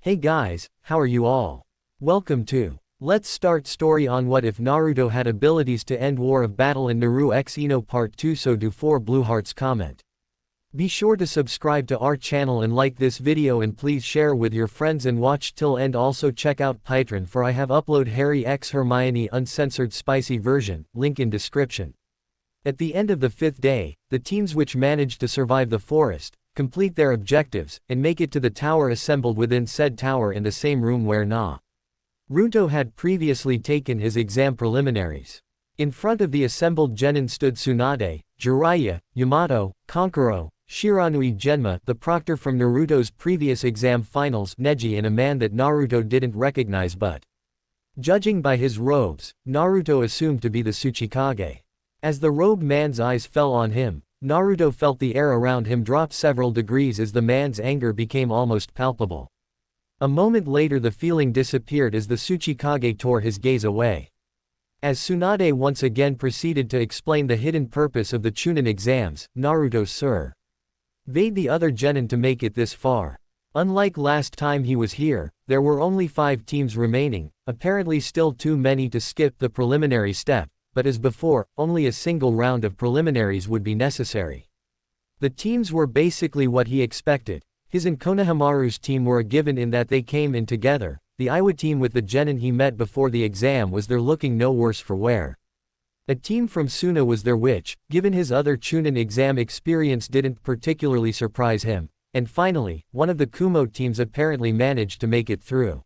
Hey guys, how are you all? Welcome to Let's Start Story on What If Naruto Had Abilities to End War of Battle in Naru X Ino Part 2. So do 4 blue hearts comment. Be sure to subscribe to our channel and like this video, and please share with your friends and watch till end. Also check out Patreon, for I have upload Harry x Hermione uncensored spicy version, link in description. At the end of the 5th day, the teams which managed to survive the forest, complete their objectives, and make it to the tower assembled within said tower in the same room where Naruto had previously taken his exam preliminaries. In front of the assembled genin stood Tsunade, Jiraiya, Yamato, Kankuro, Shiranui Genma, the proctor from Naruto's previous exam finals, Neji, and a man that Naruto didn't recognize, but judging by his robes, Naruto assumed to be the Tsuchikage. As the robed man's eyes fell on him, Naruto felt the air around him drop several degrees as the man's anger became almost palpable. A moment later the feeling disappeared as the Tsuchikage tore his gaze away. As Tsunade once again proceeded to explain the hidden purpose of the Chunin exams, Naruto surveyed the other genin to make it this far. Unlike last time he was here, there were only 5 teams remaining, apparently still too many to skip the preliminary step. But as before, only a single round of preliminaries would be necessary. The teams were basically what he expected. His and Konohamaru's team were a given in that they came in together. The Iwa team with the genin he met before the exam was there, looking no worse for wear. A team from Suna was there, which, given his other Chunin exam experience, didn't particularly surprise him. And finally, one of the Kumo teams apparently managed to make it through.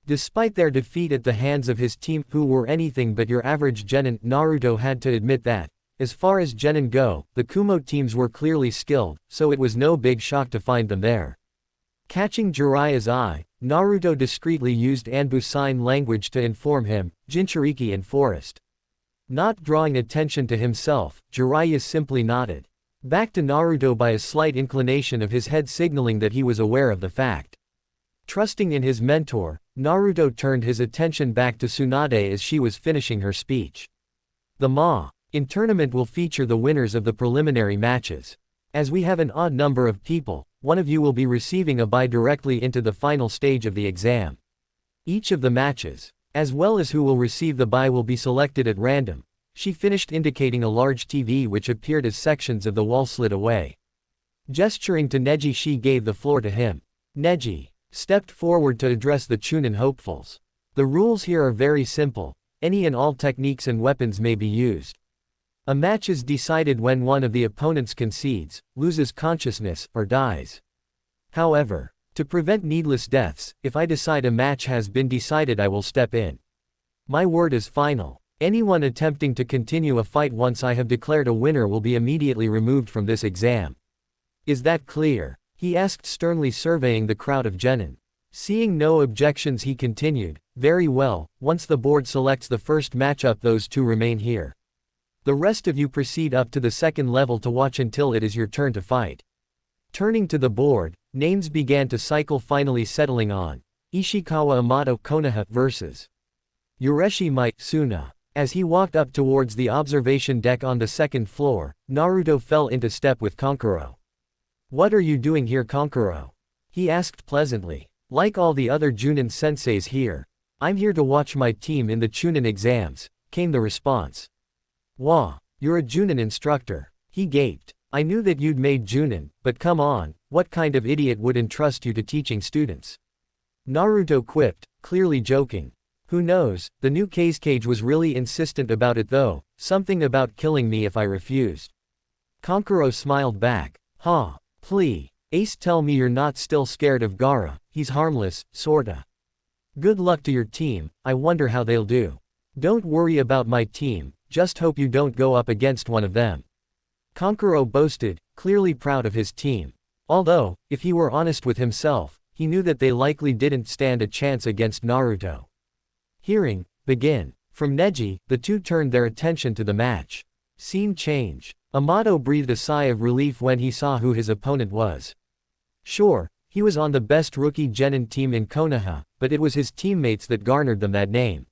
Despite their defeat at the hands of his team, who were anything but your average genin, Naruto had to admit that, as far as genin go, the Kumo teams were clearly skilled, so it was no big shock to find them there. Catching Jiraiya's eye, Naruto discreetly used Anbu sign language to inform him, Jinchuriki and Forest. Not drawing attention to himself, Jiraiya simply nodded back to Naruto by a slight inclination of his head, signaling that he was aware of the fact. Trusting in his mentor, Naruto turned his attention back to Tsunade as she was finishing her speech. The in tournament will feature the winners of the preliminary matches. As we have an odd number of people, one of you will be receiving a bye directly into the final stage of the exam. Each of the matches, as well as who will receive the bye, will be selected at random. She finished, indicating a large TV which appeared as sections of the wall slid away. Gesturing to Neji, she gave the floor to him. Neji stepped forward to address the Chunin hopefuls. The rules here are very simple. Any and all techniques and weapons may be used. A match is decided when one of the opponents concedes, loses consciousness, or dies. However, to prevent needless deaths, if I decide a match has been decided, I will step in. My word is final. Anyone attempting to continue a fight once I have declared a winner will be immediately removed from this exam. Is that clear? He asked, sternly surveying the crowd of genin. Seeing no objections, he continued, very well, once the board selects the first matchup, those 2 remain here. The rest of you proceed up to the 2nd level to watch until it is your turn to fight. Turning to the board, names began to cycle, finally settling on Ishikawa Amato Konoha vs. Yureshi Might Suna. As he walked up towards the observation deck on the 2nd floor, Naruto fell into step with Kankuro. What are you doing here, Kankuro? He asked pleasantly. Like all the other Junin senseis here, I'm here to watch my team in the Chunin exams, came the response. Wah, you're a Junin instructor. He gaped. I knew that you'd made Junin, but come on, what kind of idiot would entrust you to teaching students? Naruto quipped, clearly joking. Who knows, the new Kazekage was really insistent about it though, something about killing me if I refused. Kankuro smiled back. Ha. Please tell me you're not still scared of Gaara. He's harmless, sorta. Good luck to your team. I wonder how they'll do. Don't worry about my team, just hope you don't go up against one of them. Kankuro boasted, clearly proud of his team. Although, if he were honest with himself, he knew that they likely didn't stand a chance against Naruto. Hearing, begin, from Neji, the 2 turned their attention to the match. Scene change. Amato breathed a sigh of relief when he saw who his opponent was. Sure, he was on the best rookie genin team in Konoha, but it was his teammates that garnered them that name.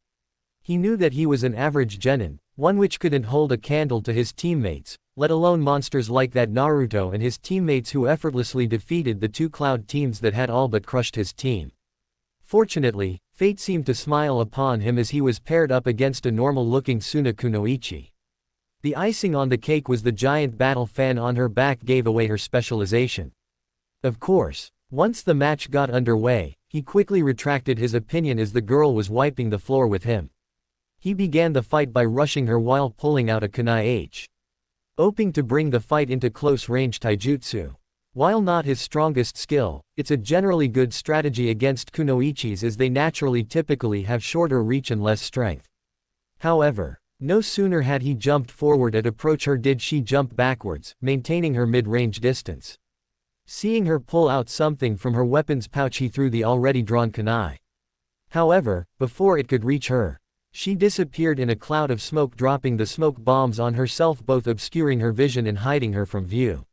He knew that he was an average genin, one which couldn't hold a candle to his teammates, let alone monsters like that Naruto and his teammates who effortlessly defeated the 2 cloud teams that had all but crushed his team. Fortunately, fate seemed to smile upon him as he was paired up against a normal-looking Suna Kunoichi. The icing on the cake was the giant battle fan on her back gave away her specialization. Of course, once the match got underway, he quickly retracted his opinion as the girl was wiping the floor with him. He began the fight by rushing her while pulling out a kunai h. Hoping to bring the fight into close-range taijutsu. While not his strongest skill, it's a generally good strategy against kunoichis as they typically have shorter reach and less strength. However, no sooner had he jumped forward to approach her did she jump backwards, maintaining her mid-range distance. Seeing her pull out something from her weapon's pouch he threw the already drawn kunai. However, before it could reach her, she disappeared in a cloud of smoke, dropping the smoke bombs on herself, both obscuring her vision and hiding her from view.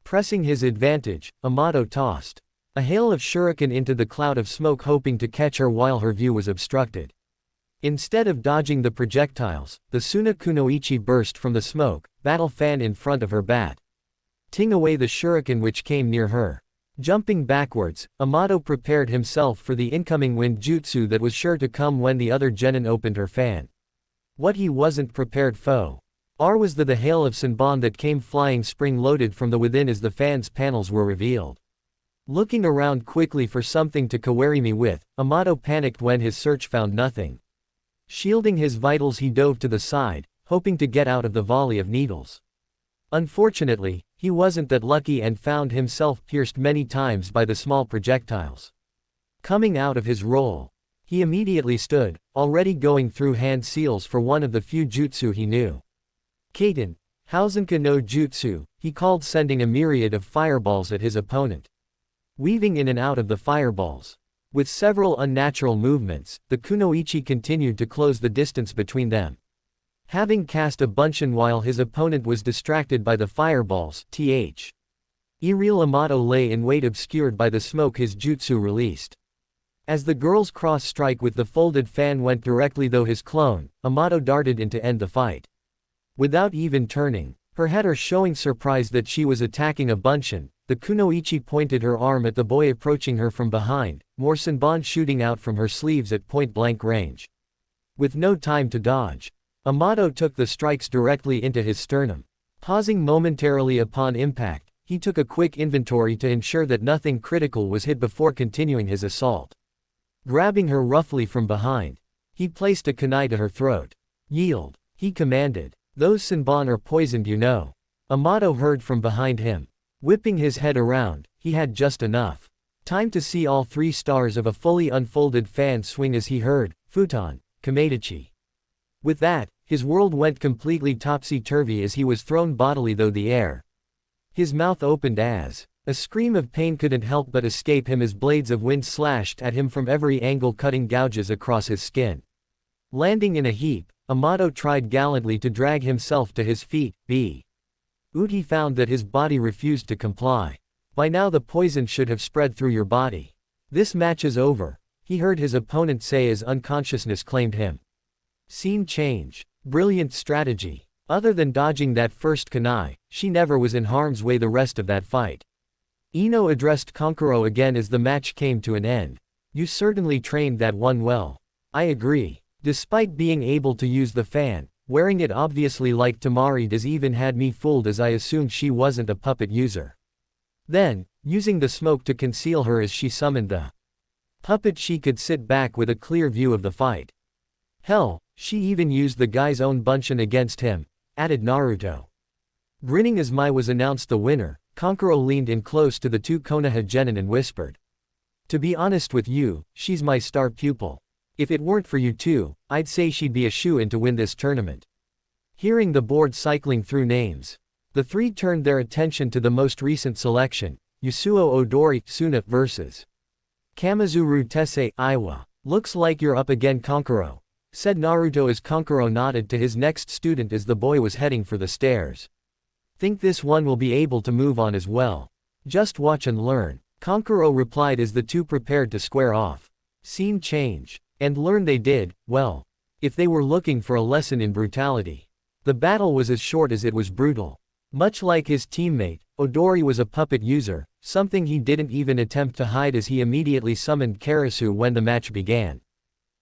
Pressing his advantage, Amato tossed a hail of shuriken into the cloud of smoke, hoping to catch her while her view was obstructed. Instead of dodging the projectiles, the Suna Kunoichi burst from the smoke, battle fan in front of her batting away the shuriken which came near her. Jumping backwards, Amato prepared himself for the incoming wind jutsu that was sure to come when the other genin opened her fan. What he wasn't prepared for was the hail of Senbon that came flying spring-loaded from the within as the fan's panels were revealed. Looking around quickly for something to kawaii me with, Amato panicked when his search found nothing. Shielding his vitals he dove to the side, hoping to get out of the volley of needles. Unfortunately, he wasn't that lucky and found himself pierced many times by the small projectiles. Coming out of his roll, he immediately stood, already going through hand seals for one of the few jutsu he knew. Kaiten, Hausenka no Jutsu, he called, sending a myriad of fireballs at his opponent. Weaving in and out of the fireballs. With several unnatural movements, the kunoichi continued to close the distance between them. Having cast a bunshin while his opponent was distracted by the fireballs, Iril Amato lay in wait, obscured by the smoke his jutsu released. As the girl's cross-strike with the folded fan went directly through his clone, Amato darted in to end the fight. Without even turning her head or showing surprise that she was attacking a bunshin, the kunoichi pointed her arm at the boy approaching her from behind, more senbon shooting out from her sleeves at point-blank range. With no time to dodge, Amato took the strikes directly into his sternum. Pausing momentarily upon impact, he took a quick inventory to ensure that nothing critical was hit before continuing his assault. Grabbing her roughly from behind, he placed a kunai to her throat. "Yield," he commanded. "Those senbon are poisoned, you know." Amato heard from behind him. Whipping his head around, he had just enough time to see all three stars of a fully unfolded fan swing as he heard, "Futon, Kameidachi." With that, his world went completely topsy-turvy as he was thrown bodily through the air. His mouth opened as a scream of pain couldn't help but escape him as blades of wind slashed at him from every angle, cutting gouges across his skin. Landing in a heap, Amato tried gallantly to drag himself to his feet, but he found that his body refused to comply. By now the poison should have spread through your body. "This match is over," he heard his opponent say as unconsciousness claimed him. Scene change. Brilliant strategy. Other than dodging that first kunai, she never was in harm's way the rest of that fight. Ino addressed Kankuro again as the match came to an end. "You certainly trained that one well." "I agree." Despite being able to use the fan, wearing it obviously like Tamari does even had me fooled as I assumed she wasn't a puppet user. Then, using the smoke to conceal her as she summoned the puppet, she could sit back with a clear view of the fight. Hell, she even used the guy's own bunshin against him, added Naruto. Grinning as Mai was announced the winner, Kankuro leaned in close to the two Konoha genin and whispered. "To be honest with you, she's my star pupil. If it weren't for you two, I'd say she'd be a shoo-in to win this tournament." Hearing the board cycling through names, the three turned their attention to the most recent selection, Yasuo Odori, Suna vs. Kamizuru Tessei, Iwa. "Looks like you're up again, Kankuro," said Naruto as Kankuro nodded to his next student as the boy was heading for the stairs. "Think this one will be able to move on as well. Just watch and learn," Kankuro replied as the two prepared to square off. Scene change. And learn they did, well. If they were looking for a lesson in brutality. The battle was as short as it was brutal. Much like his teammate, Odori was a puppet user, something he didn't even attempt to hide as he immediately summoned Karasu when the match began.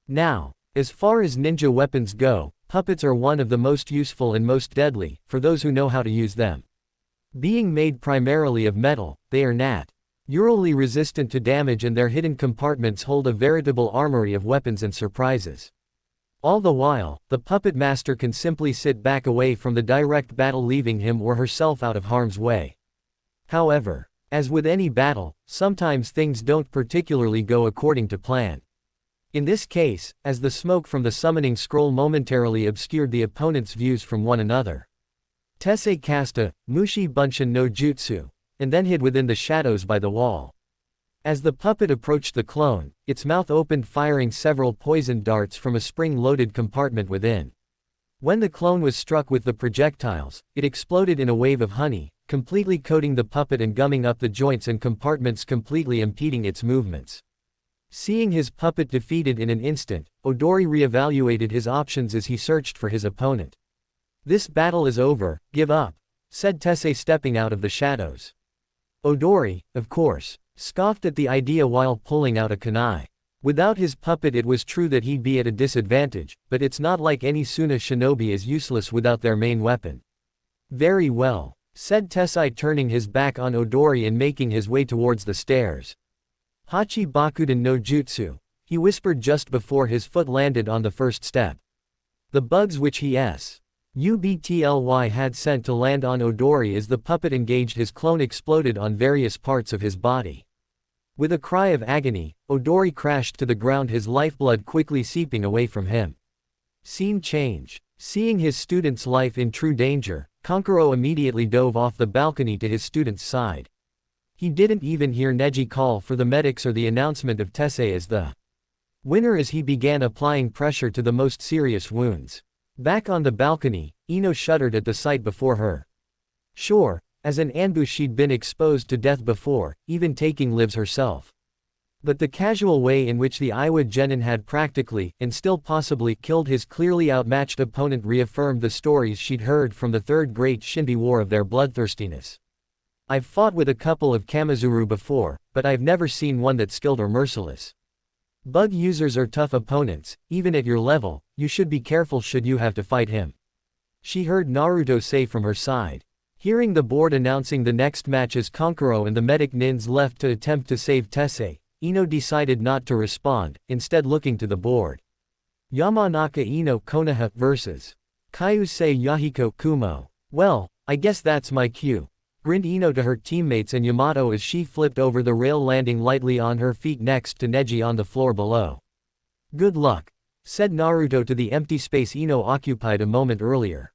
Now, as far as ninja weapons go, puppets are one of the most useful and most deadly, for those who know how to use them. Being made primarily of metal, they are naturally resistant to damage and their hidden compartments hold a veritable armory of weapons and surprises. All the while, the puppet master can simply sit back away from the direct battle, leaving him or herself out of harm's way. However, as with any battle, sometimes things don't particularly go according to plan. In this case, as the smoke from the summoning scroll momentarily obscured the opponent's views from one another, Tessei cast a Mushi Bunshin no Jutsu, and then hid within the shadows by the wall. As the puppet approached the clone, its mouth opened, firing several poisoned darts from a spring-loaded compartment within. When the clone was struck with the projectiles, it exploded in a wave of honey, completely coating the puppet and gumming up the joints and compartments, completely impeding its movements. Seeing his puppet defeated in an instant, Odori reevaluated his options as he searched for his opponent. "This battle is over, give up," said Tessei, stepping out of the shadows. Odori, of course, scoffed at the idea while pulling out a kunai. Without his puppet it was true that he'd be at a disadvantage, but it's not like any Suna shinobi is useless without their main weapon. "Very well," said Tessai, turning his back on Odori and making his way towards the stairs. "Hachi Bakuden no Jutsu," he whispered just before his foot landed on the first step. The bugs which he Ubtly had sent to land on Odori as the puppet engaged his clone exploded on various parts of his body. With a cry of agony, Odori crashed to the ground, his lifeblood quickly seeping away from him. Scene change. Seeing his student's life in true danger, Kankuro immediately dove off the balcony to his student's side. He didn't even hear Neji call for the medics or the announcement of Tessei as the winner as he began applying pressure to the most serious wounds. Back on the balcony, Ino shuddered at the sight before her. Sure, as an ambush she'd been exposed to death before, even taking lives herself. But the casual way in which the Iwa Genin had practically, and still possibly, killed his clearly outmatched opponent reaffirmed the stories she'd heard from the Third Great Shinbi War of their bloodthirstiness. "I've fought with a couple of Kamizuru before, but I've never seen one that's skilled or merciless. Bug users are tough opponents, even at your level, you should be careful should you have to fight him," she heard Naruto say from her side. Hearing the board announcing the next match as Kankuro and the medic Nins left to attempt to save Tessei, Ino decided not to respond, instead looking to the board. Yamanaka Ino Konoha vs. Kyusei Yahiko Kumo. "Well, I guess that's my cue," grinned Ino to her teammates and Yamato as she flipped over the rail, landing lightly on her feet next to Neji on the floor below. "Good luck," said Naruto to the empty space Ino occupied a moment earlier.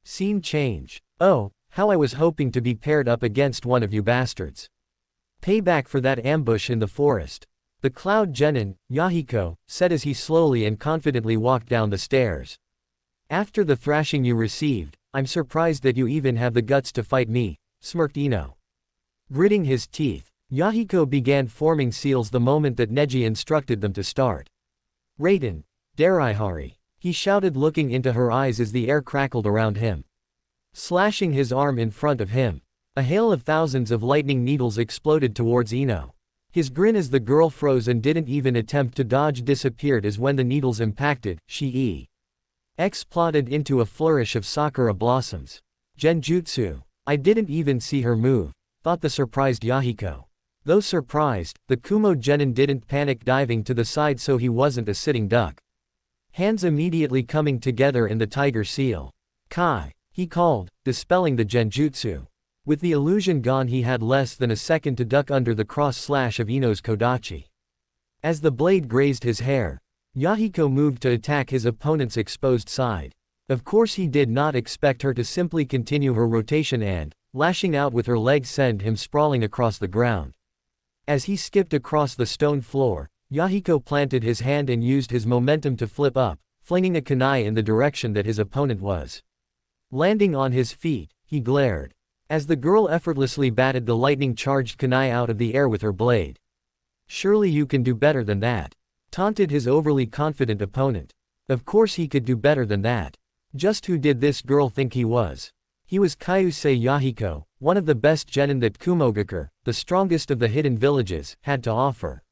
Scene change. "Oh, how I was hoping to be paired up against one of you bastards. Payback for that ambush in the forest," the Cloud Genin, Yahiko, said as he slowly and confidently walked down the stairs. "After the thrashing you received, I'm surprised that you even have the guts to fight me," smirked Ino. Gritting his teeth, Yahiko began forming seals the moment that Neji instructed them to start. "Raiden, Darihari," he shouted, looking into her eyes as the air crackled around him. Slashing his arm in front of him, a hail of thousands of lightning needles exploded towards Ino. His grin as the girl froze and didn't even attempt to dodge disappeared as when the needles impacted, she exploded into a flourish of sakura blossoms. "Genjutsu. I didn't even see her move," thought the surprised Yahiko. Though surprised, the Kumo Genin didn't panic, diving to the side so he wasn't a sitting duck. Hands immediately coming together in the tiger seal. "Kai," he called, dispelling the genjutsu. With the illusion gone, he had less than a second to duck under the cross slash of Ino's kodachi. As the blade grazed his hair, Yahiko moved to attack his opponent's exposed side. Of course he did not expect her to simply continue her rotation and, lashing out with her legs, send him sprawling across the ground. As he skipped across the stone floor, Yahiko planted his hand and used his momentum to flip up, flinging a kunai in the direction that his opponent was. Landing on his feet, he glared as the girl effortlessly batted the lightning-charged kunai out of the air with her blade. "Surely you can do better than that," taunted his overly confident opponent. Of course he could do better than that. Just who did this girl think he was? He was Kyusei Yahiko, one of the best genin that Kumogakure, the strongest of the hidden villages, had to offer.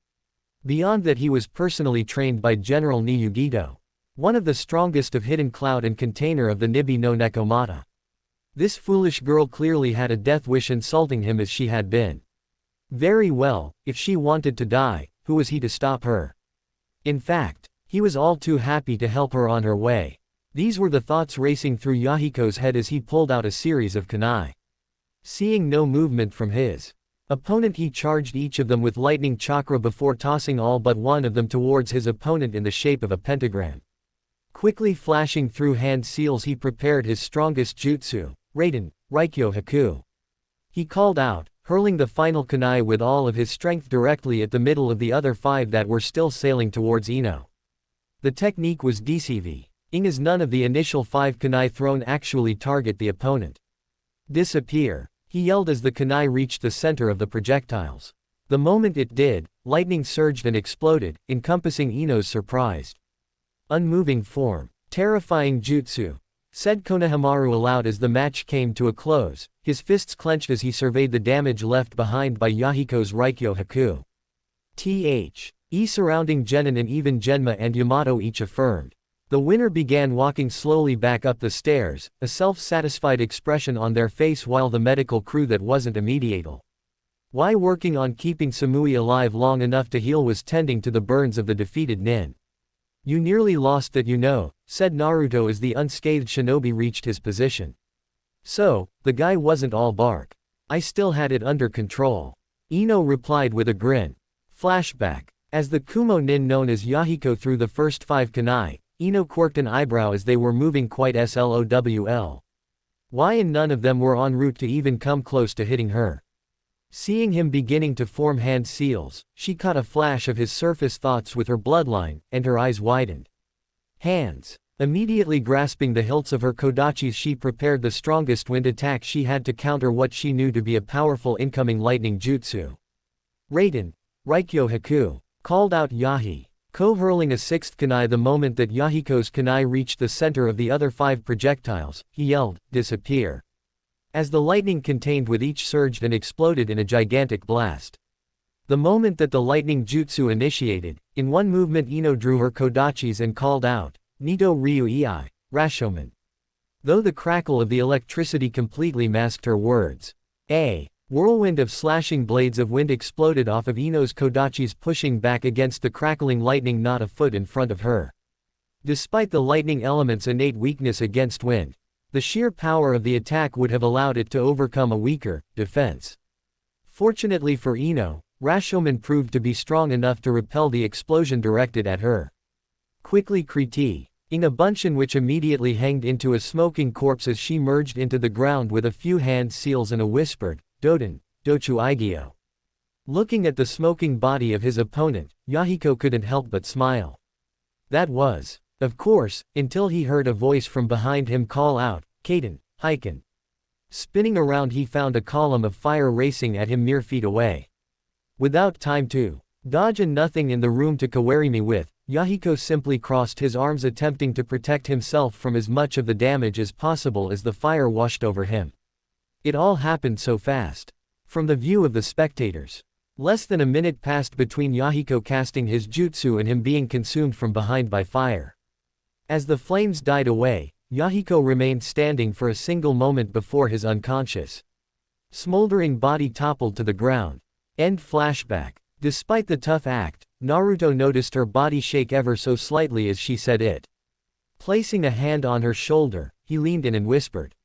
Beyond that, he was personally trained by General Niyugito, one of the strongest of hidden cloud and container of the Nibi no Nekomata. This foolish girl clearly had a death wish, insulting him as she had been. Very well, if she wanted to die, who was he to stop her? In fact, he was all too happy to help her on her way. These were the thoughts racing through Yahiko's head as he pulled out a series of kunai. Seeing no movement from his opponent, he charged each of them with lightning chakra before tossing all but one of them towards his opponent in the shape of a pentagram. Quickly flashing through hand seals, he prepared his strongest jutsu, Raiden, Raikyo Haku. He called out, hurling the final kunai with all of his strength directly at the middle of the other 5 that were still sailing towards Ino. The technique was deceiving, as none of the initial 5 kunai thrown actually target the opponent. Disappear, he yelled as the kunai reached the center of the projectiles. The moment it did, lightning surged and exploded, encompassing Ino's surprised, unmoving form. Terrifying jutsu, said Konohamaru aloud as the match came to a close, his fists clenched as he surveyed the damage left behind by Yahiko's Raikyo Haku. Surrounding Genin and even Genma and Yamato each affirmed. The winner began walking slowly back up the stairs, a self-satisfied expression on their face, while the medical crew that wasn't immediate why working on keeping Samui alive long enough to heal was tending to the burns of the defeated nin. You nearly lost that, said Naruto as the unscathed shinobi reached his position. So, the guy wasn't all bark. I still had it under control. Ino replied with a grin. Flashback. As the Kumo nin known as Yahiko threw the first 5 kunai, Ino quirked an eyebrow as they were moving quite slowl. Why, and none of them were en route to even come close to hitting her. Seeing him beginning to form hand seals, she caught a flash of his surface thoughts with her bloodline, and her eyes widened. Hands. Immediately grasping the hilts of her kodachis, she prepared the strongest wind attack she had to counter what she knew to be a powerful incoming lightning jutsu. Raiden, Raikyo Haku, called out Yahi, hurling a 6th kunai. The moment that Yahiko's kunai reached the center of the other 5 projectiles, he yelled, disappear. As the lightning contained with each surged and exploded in a gigantic blast. The moment that the lightning jutsu initiated, in one movement Ino drew her kodachis and called out, Nito Ryu Ei, Rashomon. Though the crackle of the electricity completely masked her words. A whirlwind of slashing blades of wind exploded off of Ino's kodachis, pushing back against the crackling lightning not a foot in front of her. Despite the lightning element's innate weakness against wind, the sheer power of the attack would have allowed it to overcome a weaker defense. Fortunately for Ino, Rashomon proved to be strong enough to repel the explosion directed at her. Quickly critiquing a bunch, in which immediately hanged into a smoking corpse as she merged into the ground with a few hand seals and a whispered, Doden, Dochu Igyo. Looking at the smoking body of his opponent, Yahiko couldn't help but smile. That was, of course, until he heard a voice from behind him call out, Kaden, Heiken. Spinning around, he found a column of fire racing at him mere feet away. Without time to dodge and nothing in the room to query me with, Yahiko simply crossed his arms, attempting to protect himself from as much of the damage as possible as the fire washed over him. It all happened so fast. From the view of the spectators, less than a minute passed between Yahiko casting his jutsu and him being consumed from behind by fire. As the flames died away, Yahiko remained standing for a single moment before his unconscious, smoldering body toppled to the ground. End flashback. Despite the tough act, Naruto noticed her body shake ever so slightly as she said it. Placing a hand on her shoulder, he leaned in and whispered.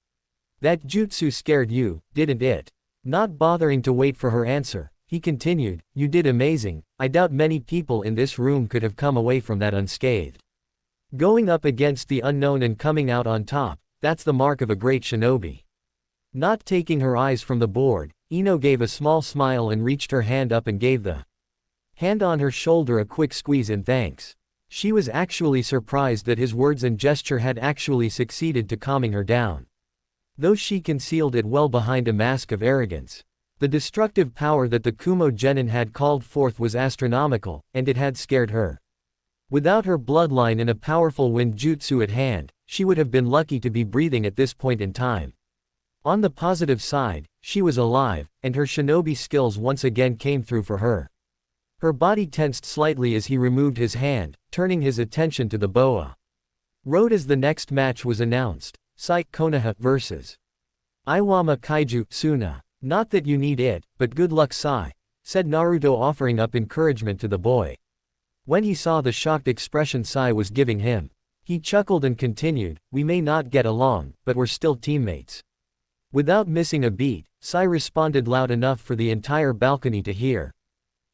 That jutsu scared you, didn't it? Not bothering to wait for her answer, he continued, you did amazing. I doubt many people in this room could have come away from that unscathed. Going up against the unknown and coming out on top, that's the mark of a great shinobi. Not taking her eyes from the board, Ino gave a small smile and reached her hand up and gave the hand on her shoulder a quick squeeze in thanks. She was actually surprised that his words and gesture had actually succeeded to calming her down, though she concealed it well behind a mask of arrogance. The destructive power that the Kumo Genin had called forth was astronomical, and it had scared her. Without her bloodline and a powerful wind jutsu at hand, she would have been lucky to be breathing at this point in time. On the positive side, she was alive, and her shinobi skills once again came through for her. Her body tensed slightly as he removed his hand, turning his attention to the boa. Road as the next match was announced, Sai Konoha vs. Iwama Kaiju Suna. Not that you need it, but good luck Sai, said Naruto, offering up encouragement to the boy. When he saw the shocked expression Sai was giving him, he chuckled and continued, we may not get along, but we're still teammates. Without missing a beat, Sai responded loud enough for the entire balcony to hear.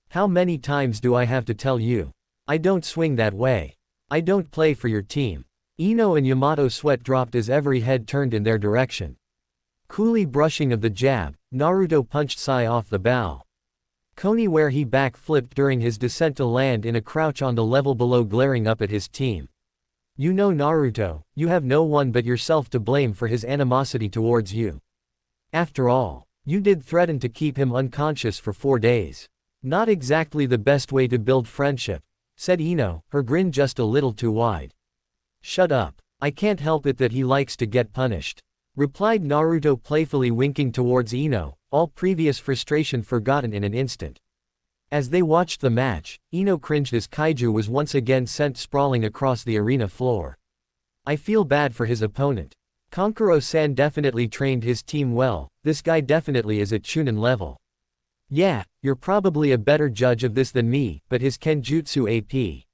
How many times do I have to tell you? I don't swing that way. I don't play for your team. Ino and Yamato's sweat dropped as every head turned in their direction. Coolly brushing of the jab, Naruto punched Sai off the bow. Koni where he back-flipped during his descent to land in a crouch on the level below, glaring up at his team. You know Naruto, you have no one but yourself to blame for his animosity towards you. After all, you did threaten to keep him unconscious for 4 days. Not exactly the best way to build friendship, said Ino, her grin just a little too wide. Shut up, I can't help it that he likes to get punished, replied Naruto, playfully winking towards Ino, all previous frustration forgotten in an instant. As they watched the match, Ino cringed as Kaiju was once again sent sprawling across the arena floor. I feel bad for his opponent. Kankuro-san definitely trained his team well, this guy definitely is at Chunin level. Yeah, you're probably a better judge of this than me, but his Kenjutsu AP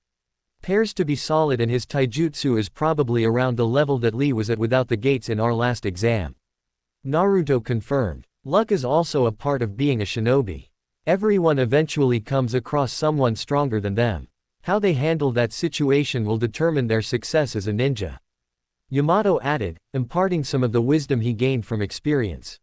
pairs to be solid and his Taijutsu is probably around the level that Lee was at without the gates in our last exam. Naruto confirmed. Luck is also a part of being a shinobi. Everyone eventually comes across someone stronger than them. How they handle that situation will determine their success as a ninja. Yamato added, imparting some of the wisdom he gained from experience.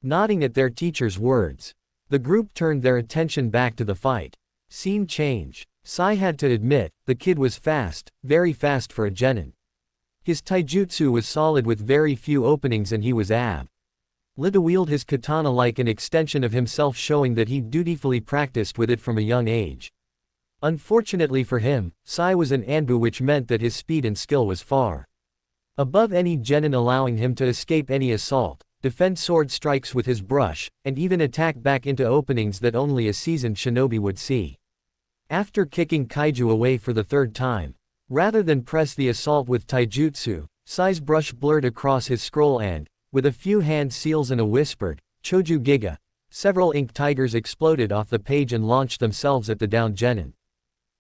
Nodding at their teacher's words, the group turned their attention back to the fight. Scene change. Sai had to admit, the kid was fast, very fast for a genin. His taijutsu was solid with very few openings and he was lit to wield his katana like an extension of himself, showing that he dutifully practiced with it from a young age. Unfortunately for him, Sai was an Anbu, which meant that his speed and skill was far above any genin, allowing him to escape any assault, defend sword strikes with his brush, and even attack back into openings that only a seasoned shinobi would see. After kicking Kaiju away for the 3rd time, rather than press the assault with taijutsu, Sai's brush blurred across his scroll and, with a few hand seals and a whispered, Choju Giga, several ink tigers exploded off the page and launched themselves at the down genin.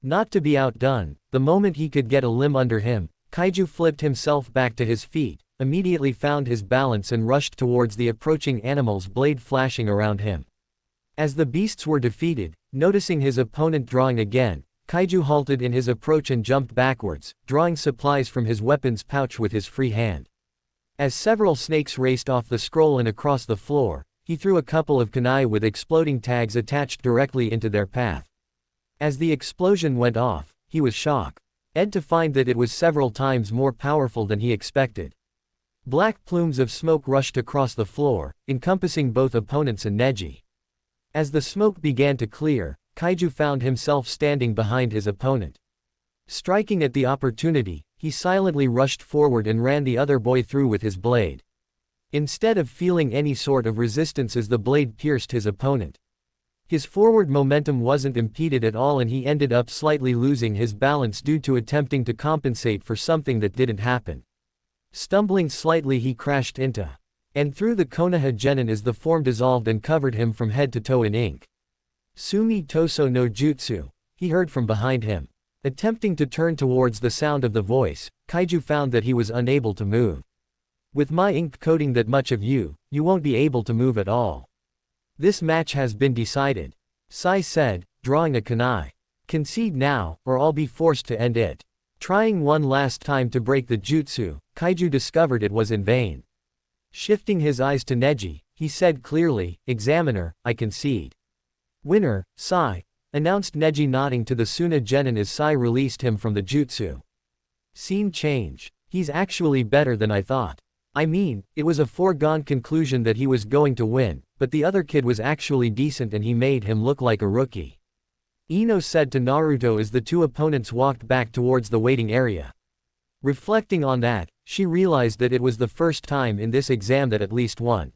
Not to be outdone, the moment he could get a limb under him, Kaiju flipped himself back to his feet, immediately found his balance and rushed towards the approaching animals, blade flashing around him. As the beasts were defeated, noticing his opponent drawing again, Kaiju halted in his approach and jumped backwards, drawing supplies from his weapons pouch with his free hand. As several snakes raced off the scroll and across the floor, he threw a couple of kunai with exploding tags attached directly into their path. As the explosion went off, he was shocked to find that it was several times more powerful than he expected. Black plumes of smoke rushed across the floor, encompassing both opponents and Neji. As the smoke began to clear, Kaiju found himself standing behind his opponent. Striking at the opportunity, he silently rushed forward and ran the other boy through with his blade. Instead of feeling any sort of resistance as the blade pierced his opponent, his forward momentum wasn't impeded at all and he ended up slightly losing his balance due to attempting to compensate for something that didn't happen. Stumbling slightly, he crashed into and through the Konoha genin as the form dissolved and covered him from head to toe in ink. Sumi Toso no Jutsu, he heard from behind him. Attempting to turn towards the sound of the voice, Kaiju found that he was unable to move. With my ink coating that much of you, you won't be able to move at all. This match has been decided, Sai said, drawing a kunai. Concede now, or I'll be forced to end it. Trying one last time to break the jutsu, Kaiju discovered it was in vain. Shifting his eyes to Neji, he said clearly, Examiner, I concede. Winner, Sai, announced Neji, nodding to the Suna genin as Sai released him from the jutsu. Scene change. He's actually better than I thought. I mean, it was a foregone conclusion that he was going to win, but the other kid was actually decent and he made him look like a rookie. Ino said to Naruto as the two opponents walked back towards the waiting area. Reflecting on that, she realized that it was the first time in this exam that at least one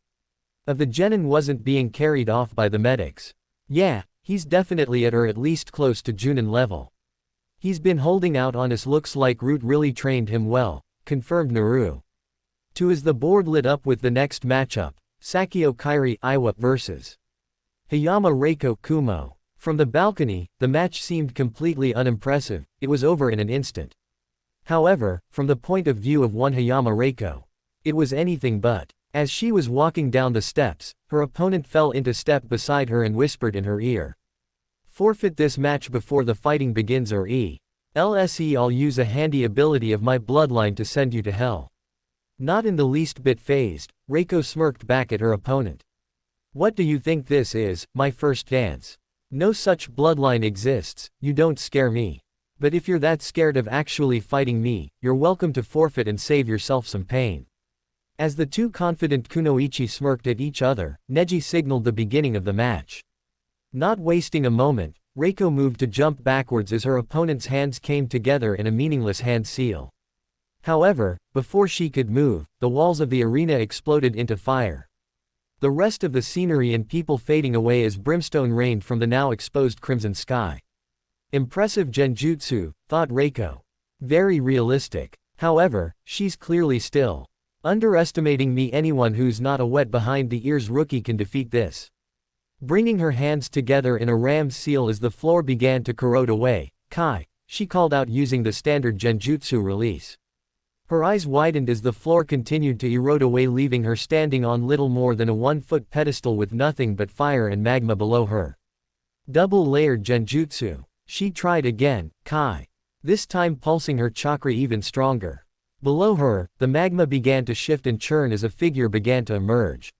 of the genin wasn't being carried off by the medics. Yeah, he's definitely at or at least close to Junin level. He's been holding out on us. Looks like Root really trained him well, confirmed Naru. 2 as the board lit up with the next matchup, Sakio Kairi Iwa vs. Hayama Reiko Kumo. From the balcony, the match seemed completely unimpressive, it was over in an instant. However, from the point of view of one Hayama Reiko, it was anything but. As she was walking down the steps, her opponent fell into step beside her and whispered in her ear. Forfeit this match before the fighting begins or I'll use a handy ability of my bloodline to send you to hell. Not in the least bit phased, Reiko smirked back at her opponent. What do you think this is, my first dance? No such bloodline exists, you don't scare me. But if you're that scared of actually fighting me, you're welcome to forfeit and save yourself some pain. As the two confident kunoichi smirked at each other, Neji signaled the beginning of the match. Not wasting a moment, Reiko moved to jump backwards as her opponent's hands came together in a meaningless hand seal. However, before she could move, the walls of the arena exploded into fire. The rest of the scenery and people fading away as brimstone rained from the now exposed crimson sky. Impressive genjutsu, thought Reiko. Very realistic. However, she's clearly still underestimating me. Anyone who's not a wet behind the ears rookie can defeat this. Bringing her hands together in a ram's seal as the floor began to corrode away, Kai, she called out using the standard genjutsu release. Her eyes widened as the floor continued to erode away, leaving her standing on little more than a 1-foot pedestal with nothing but fire and magma below her. Double-layered genjutsu. She tried again, Kai. This time pulsing her chakra even stronger. Below her, the magma began to shift and churn as a figure began to emerge.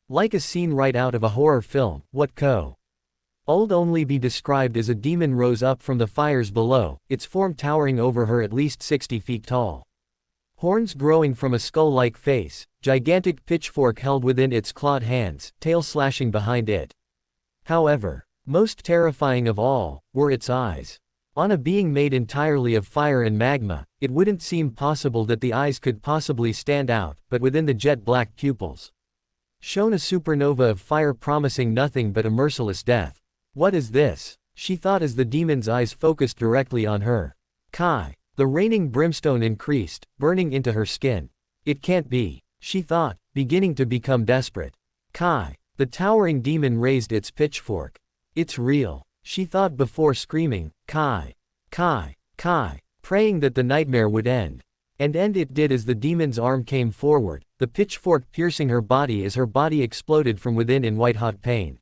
Like a scene right out of a horror film, what could only be described as a demon rose up from the fires below, its form towering over her at least 60 feet tall. Horns growing from a skull-like face, gigantic pitchfork held within its clawed hands, tail slashing behind it. However, most terrifying of all, were its eyes. On a being made entirely of fire and magma, it wouldn't seem possible that the eyes could possibly stand out, but within the jet-black pupils shone a supernova of fire promising nothing but a merciless death. What is this? She thought as the demon's eyes focused directly on her. Kai. The raining brimstone increased, burning into her skin. It can't be, she thought, beginning to become desperate. Kai. The towering demon raised its pitchfork. It's real, she thought before screaming, Kai. Kai. Kai. Praying that the nightmare would end. And end it did as the demon's arm came forward, the pitchfork piercing her body as her body exploded from within in white-hot pain.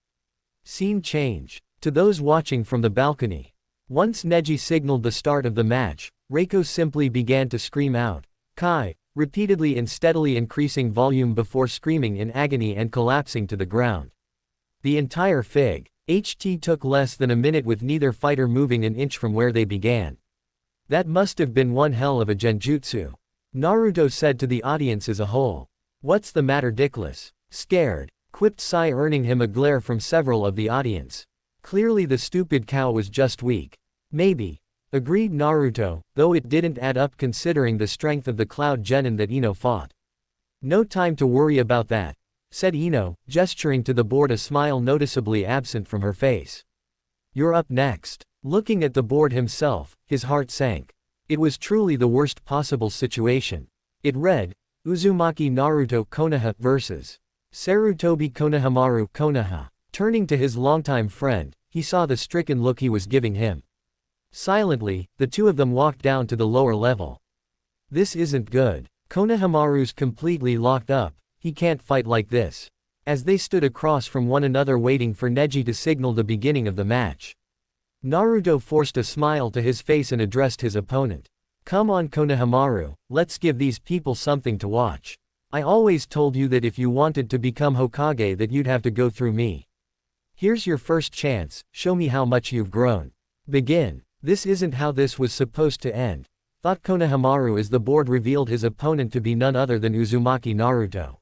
Scene change. To those watching from the balcony. Once Neji signaled the start of the match, Reiko simply began to scream out, Kai, repeatedly in steadily increasing volume before screaming in agony and collapsing to the ground. The entire HT took less than a minute with neither fighter moving an inch from where they began. That must have been one hell of a genjutsu. Naruto said to the audience as a whole. What's the matter, Dickless? Scared, quipped Sai, earning him a glare from several of the audience. Clearly the stupid cow was just weak. Maybe, agreed Naruto, though it didn't add up considering the strength of the Cloud Genin that Ino fought. No time to worry about that, said Ino, gesturing to the board, a smile noticeably absent from her face. You're up next. Looking at the board himself, his heart sank. It was truly the worst possible situation. It read, Uzumaki Naruto Konoha vs. Sarutobi Konohamaru Konoha. Turning to his longtime friend, he saw the stricken look he was giving him. Silently, the two of them walked down to the lower level. This isn't good. Konohamaru's completely locked up, he can't fight like this. As they stood across from one another waiting for Neji to signal the beginning of the match. Naruto forced a smile to his face and addressed his opponent. Come on Konohamaru, let's give these people something to watch. I always told you that if you wanted to become Hokage that you'd have to go through me. Here's your first chance, show me how much you've grown. Begin. This isn't how this was supposed to end, thought Konohamaru as the board revealed his opponent to be none other than Uzumaki Naruto.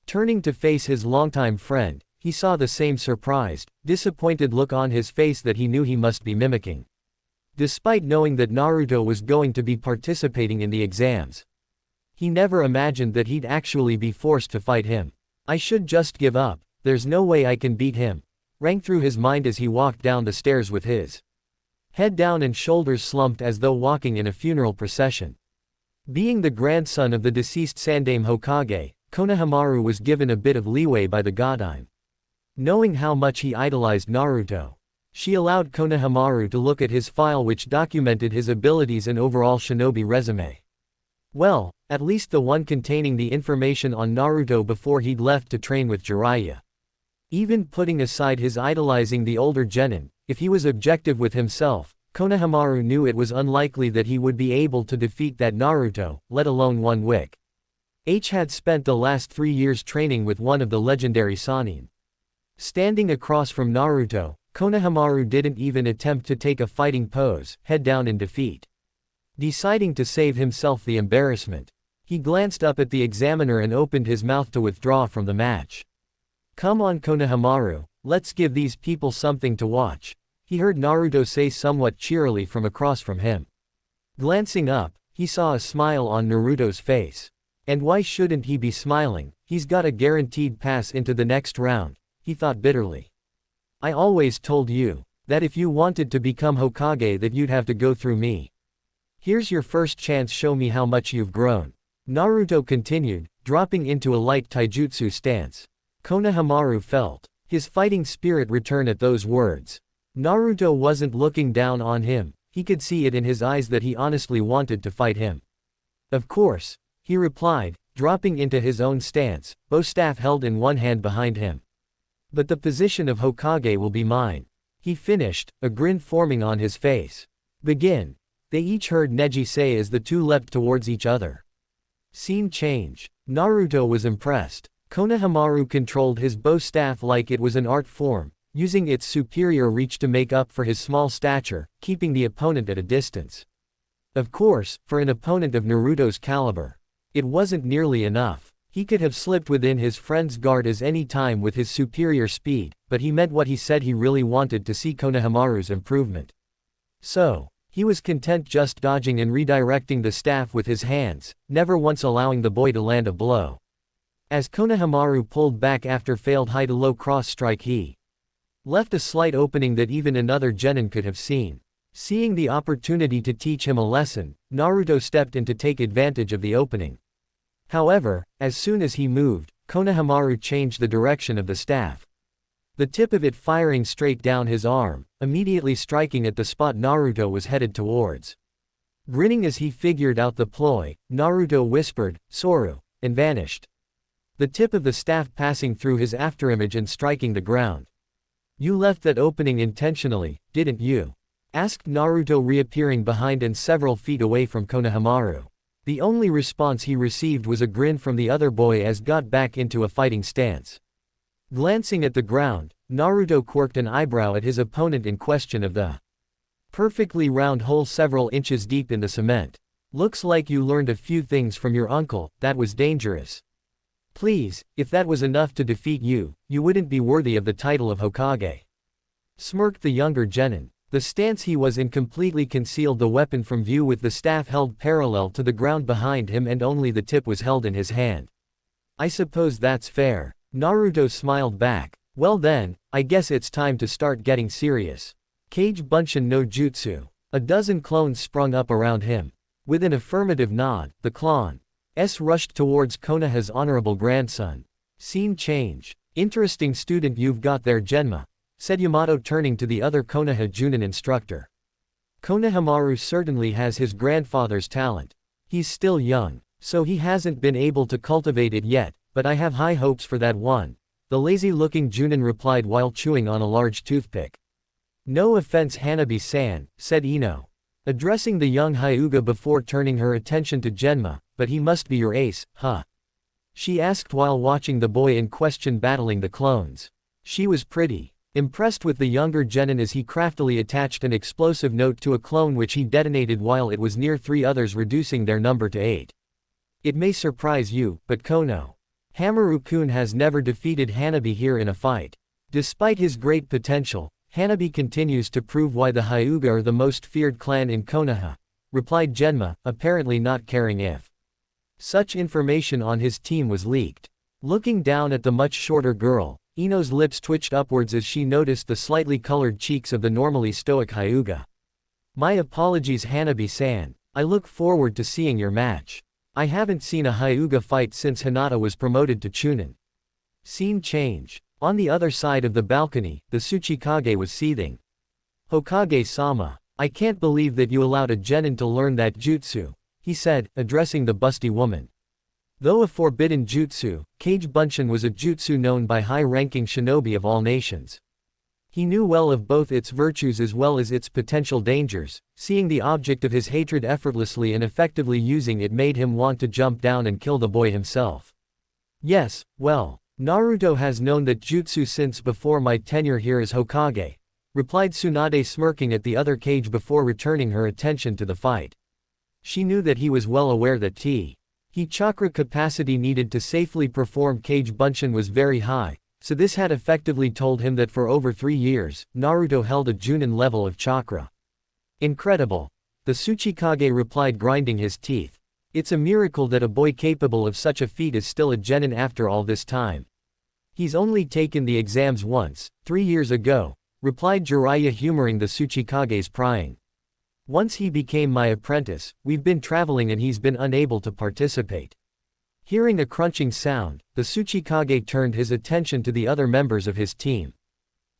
Turning to face his longtime friend, he saw the same surprised, disappointed look on his face that he knew he must be mimicking. Despite knowing that Naruto was going to be participating in the exams. He never imagined that he'd actually be forced to fight him. I should just give up, there's no way I can beat him, rang through his mind as he walked down the stairs with his head down and shoulders slumped as though walking in a funeral procession. Being the grandson of the deceased Sandaime Hokage, Konohamaru was given a bit of leeway by the Godime. Knowing how much he idolized Naruto, she allowed Konohamaru to look at his file which documented his abilities and overall shinobi resume. Well, at least the one containing the information on Naruto before he'd left to train with Jiraiya. Even putting aside his idolizing the older genin, if he was objective with himself, Konohamaru knew it was unlikely that he would be able to defeat that Naruto, let alone one Wick. H had spent the last 3 years training with one of the legendary Sannin. Standing across from Naruto, Konohamaru didn't even attempt to take a fighting pose, head down in defeat. Deciding to save himself the embarrassment, he glanced up at the examiner and opened his mouth to withdraw from the match. Come on Konohamaru, let's give these people something to watch, he heard Naruto say somewhat cheerily from across from him. Glancing up, he saw a smile on Naruto's face. And why shouldn't he be smiling, he's got a guaranteed pass into the next round, he thought bitterly. I always told you, that if you wanted to become Hokage that you'd have to go through me. Here's your first chance, show me how much you've grown. Naruto continued, dropping into a light taijutsu stance. Konohamaru felt his fighting spirit return at those words. Naruto wasn't looking down on him, he could see it in his eyes that he honestly wanted to fight him. Of course, he replied, dropping into his own stance, bow staff held in one hand behind him. But the position of Hokage will be mine. He finished, a grin forming on his face. Begin. They each heard Neji say as the two leapt towards each other. Scene change. Naruto was impressed. Konohamaru controlled his bow staff like it was an art form, using its superior reach to make up for his small stature, keeping the opponent at a distance. Of course, for an opponent of Naruto's caliber, it wasn't nearly enough. He could have slipped within his friend's guard as any time with his superior speed, but he meant what he said. He really wanted to see Konohamaru's improvement. So, he was content just dodging and redirecting the staff with his hands, never once allowing the boy to land a blow. As Konohamaru pulled back after failed high-to-low cross-strike, he left a slight opening that even another genin could have seen. Seeing the opportunity to teach him a lesson, Naruto stepped in to take advantage of the opening. However, as soon as he moved, Konohamaru changed the direction of the staff. The tip of it firing straight down his arm, immediately striking at the spot Naruto was headed towards. Grinning as he figured out the ploy, Naruto whispered, "Soru," and vanished. The tip of the staff passing through his afterimage and striking the ground. You left that opening intentionally, didn't you? Asked Naruto, reappearing behind and several feet away from Konohamaru. The only response he received was a grin from the other boy as got back into a fighting stance. Glancing at the ground, Naruto quirked an eyebrow at his opponent in question of the perfectly round hole several inches deep in the cement. Looks like you learned a few things from your uncle, that was dangerous. Please, if that was enough to defeat you, you wouldn't be worthy of the title of Hokage. Smirked the younger genin. The stance he was in completely concealed the weapon from view with the staff held parallel to the ground behind him and only the tip was held in his hand. I suppose that's fair. Naruto smiled back. Well then, I guess it's time to start getting serious. Kage Bunshin no Jutsu. A dozen clones sprung up around him. With an affirmative nod, the clones rushed towards Konoha's honorable grandson. Scene change. Interesting student you've got there, Genma, said Yamato, turning to the other Konoha Junin instructor. Konohamaru certainly has his grandfather's talent. He's still young, so he hasn't been able to cultivate it yet, but I have high hopes for that one, the lazy-looking Junin replied while chewing on a large toothpick. No offense Hanabi-san, said Ino, addressing the young Hyuga before turning her attention to Genma, but he must be your ace, huh? She asked while watching the boy in question battling the clones. She was pretty impressed with the younger genin as he craftily attached an explosive note to a clone which he detonated while it was near 3 others, reducing their number to 8. It may surprise you, but Hamaru-kun has never defeated Hanabi here in a fight. Despite his great potential, Hanabi continues to prove why the Hyuga are the most feared clan in Konoha, replied Genma, apparently not caring if Such information on his team was leaked. Looking down at the much shorter girl, Ino's lips twitched upwards as she noticed the slightly colored cheeks of the normally stoic Hyuga. My apologies Hanabi-san. I look forward to seeing your match. I haven't seen a Hyuga fight since Hinata was promoted to Chunin. Scene change. On the other side of the balcony, the Tsuchikage was seething. Hokage-sama, I can't believe that you allowed a genin to learn that jutsu, he said, addressing the busty woman. Though a forbidden jutsu, Kage Bunshin was a jutsu known by high-ranking shinobi of all nations. He knew well of both its virtues as well as its potential dangers. Seeing the object of his hatred effortlessly and effectively using it made him want to jump down and kill the boy himself. Yes, well, Naruto has known that jutsu since before my tenure here as Hokage, replied Tsunade smirking at the other Kage before returning her attention to the fight. She knew that he was well aware that T. He chakra capacity needed to safely perform Kage Bunshin was very high, so this had effectively told him that for over 3 years, Naruto held a Junin level of chakra. Incredible. The Tsuchikage replied grinding his teeth. It's a miracle that a boy capable of such a feat is still a genin after all this time. He's only taken the exams once, 3 years ago, replied Jiraiya humoring the Tsuchikage's prying. Once he became my apprentice, we've been traveling and he's been unable to participate. Hearing a crunching sound, the Tsuchikage turned his attention to the other members of his team.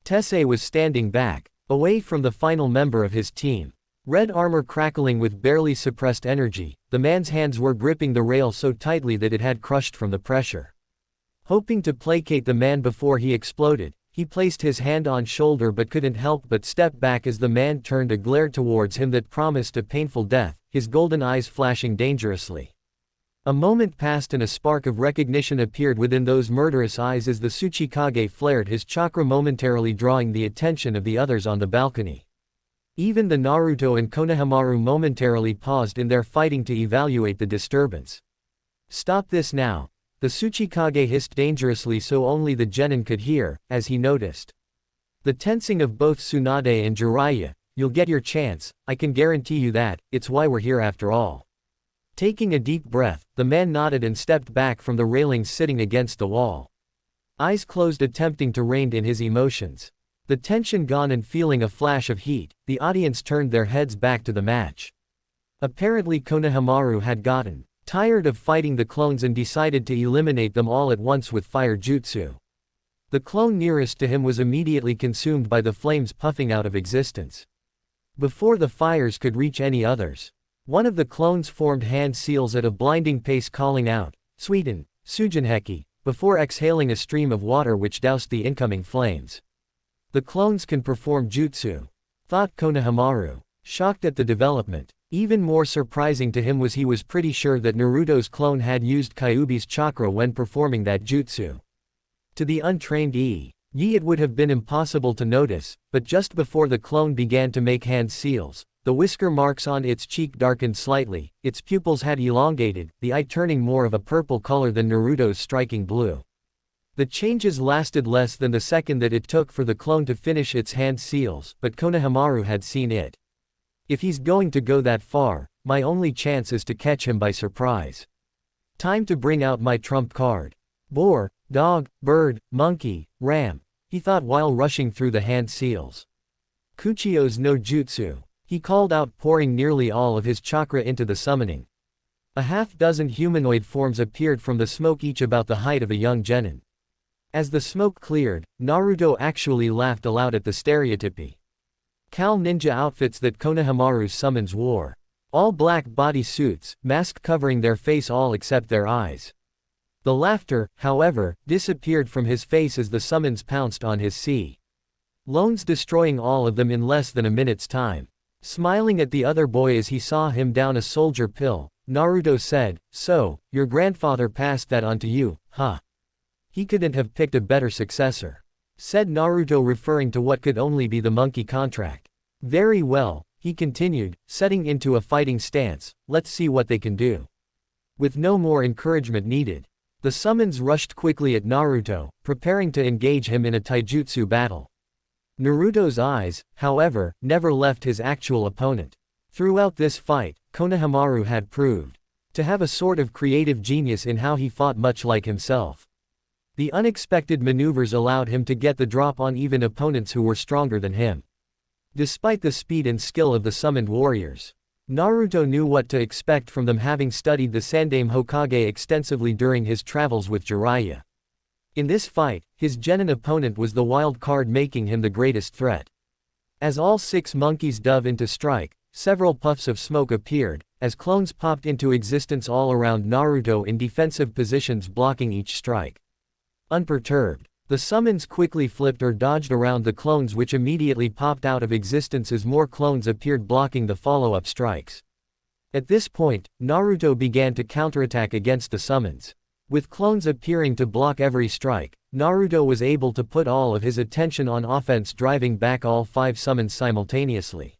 Tessei was standing back, away from the final member of his team. Red armor crackling with barely suppressed energy, the man's hands were gripping the rail so tightly that it had crushed from the pressure. Hoping to placate the man before he exploded, he placed his hand on shoulder but couldn't help but step back as the man turned a glare towards him that promised a painful death, his golden eyes flashing dangerously. A moment passed and a spark of recognition appeared within those murderous eyes as the Tsuchikage flared his chakra momentarily drawing the attention of the others on the balcony. Even the Naruto and Konohamaru momentarily paused in their fighting to evaluate the disturbance. Stop this now, the Tsuchikage hissed dangerously so only the genin could hear, as he noticed the tensing of both Tsunade and Jiraiya. You'll get your chance, I can guarantee you that, it's why we're here after all. Taking a deep breath, the man nodded and stepped back from the railings sitting against the wall. Eyes closed attempting to rein in his emotions. The tension gone and feeling a flash of heat, the audience turned their heads back to the match. Apparently Konohamaru had gotten tired of fighting the clones and decided to eliminate them all at once with fire jutsu. The clone nearest to him was immediately consumed by the flames puffing out of existence. Before the fires could reach any others, one of the clones formed hand seals at a blinding pace calling out, Suiten, Sujinheki, before exhaling a stream of water which doused the incoming flames. The clones can perform jutsu, thought Konohamaru, shocked at the development. Even more surprising to him was he was pretty sure that Naruto's clone had used Kyuubi's chakra when performing that jutsu. To the untrained Yi, it would have been impossible to notice, but just before the clone began to make hand seals, the whisker marks on its cheek darkened slightly, its pupils had elongated, the eye turning more of a purple color than Naruto's striking blue. The changes lasted less than the second that it took for the clone to finish its hand seals, but Konohamaru had seen it. If he's going to go that far, my only chance is to catch him by surprise. Time to bring out my trump card. Boar, dog, bird, monkey, ram, he thought while rushing through the hand seals. Kuchio's no jutsu, he called out, pouring nearly all of his chakra into the summoning. A half-dozen humanoid forms appeared from the smoke, each about the height of a young genin. As the smoke cleared, Naruto actually laughed aloud at the stereotypy Cal ninja outfits that Konohamaru's summons wore. All black body suits, mask covering their face all except their eyes. The laughter, however, disappeared from his face as the summons pounced on his sea loans, destroying all of them in less than a minute's time. Smiling at the other boy as he saw him down a soldier pill, Naruto said, "So, your grandfather passed that on to you, huh? He couldn't have picked a better successor," said Naruto, referring to what could only be the monkey contract. "Very well," he continued, setting into a fighting stance, "let's see what they can do." With no more encouragement needed, the summons rushed quickly at Naruto, preparing to engage him in a taijutsu battle. Naruto's eyes, however, never left his actual opponent. Throughout this fight, Konohamaru had proved To have a sort of creative genius in how he fought much like himself. The unexpected maneuvers allowed him to get the drop on even opponents who were stronger than him. Despite the speed and skill of the summoned warriors, Naruto knew what to expect from them, having studied the Sandaime Hokage extensively during his travels with Jiraiya. In this fight, his genin opponent was the wild card, making him the greatest threat. As all 6 monkeys dove into strike, several puffs of smoke appeared, as clones popped into existence all around Naruto in defensive positions, blocking each strike. Unperturbed, the summons quickly flipped or dodged around the clones, which immediately popped out of existence as more clones appeared, blocking the follow-up strikes. At this point, Naruto began to counterattack against the summons. With clones appearing to block every strike, Naruto was able to put all of his attention on offense, driving back all 5 summons simultaneously.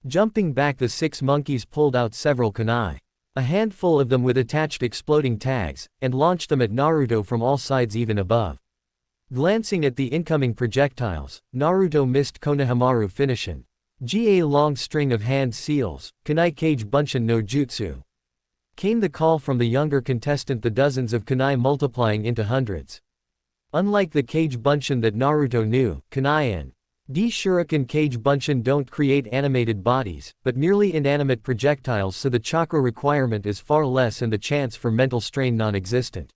Jumping back, the 6 monkeys pulled out several kunai, a handful of them with attached exploding tags, and launched them at Naruto from all sides, even above. Glancing at the incoming projectiles, Naruto missed Konohamaru Finishin. A long string of hand seals, kunai kage bunshin no jutsu. Came the call from the younger contestant, the dozens of kunai multiplying into hundreds. Unlike the kage bunshin that Naruto knew, kunai and shuriken kage bunshin don't create animated bodies, but merely inanimate projectiles, so the chakra requirement is far less and the chance for mental strain non-existent.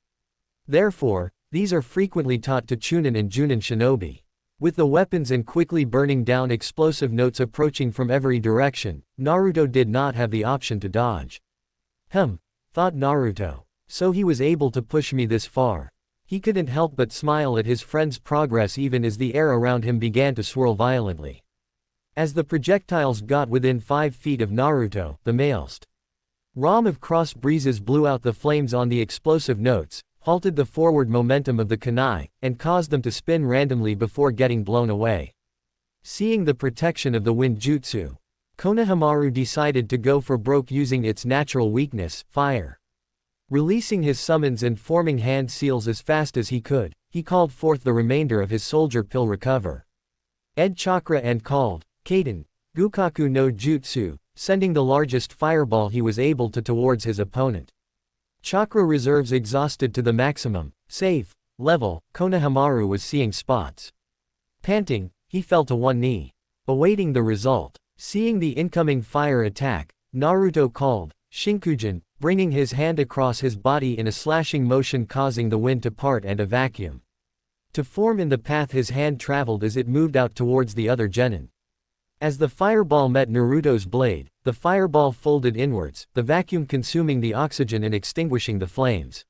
Therefore, these are frequently taught to chunin and junin shinobi. With the weapons and quickly burning down explosive notes approaching from every direction, Naruto did not have the option to dodge. Thought Naruto. So he was able to push me this far. He couldn't help but smile at his friend's progress, even as the air around him began to swirl violently. As the projectiles got within 5 feet of Naruto, the maelstrom of cross breezes blew out the flames on the explosive notes, halted the forward momentum of the kunai, and caused them to spin randomly before getting blown away. Seeing the protection of the wind jutsu, Konohamaru decided to go for broke, using its natural weakness, fire. Releasing his summons and forming hand seals as fast as he could, he called forth the remainder of his soldier pill recover Ed chakra and called Kaden Gukaku no Jutsu, sending the largest fireball he was able to towards his opponent. Chakra reserves exhausted to the maximum, safe level, Konohamaru was seeing spots. Panting, he fell to one knee, awaiting the result. Seeing the incoming fire attack, Naruto called Shinkujin, bringing his hand across his body in a slashing motion, causing the wind to part and a vacuum to form in the path his hand traveled as it moved out towards the other genin. As the fireball met Naruto's blade, the fireball folded inwards, the vacuum consuming the oxygen and extinguishing the flames.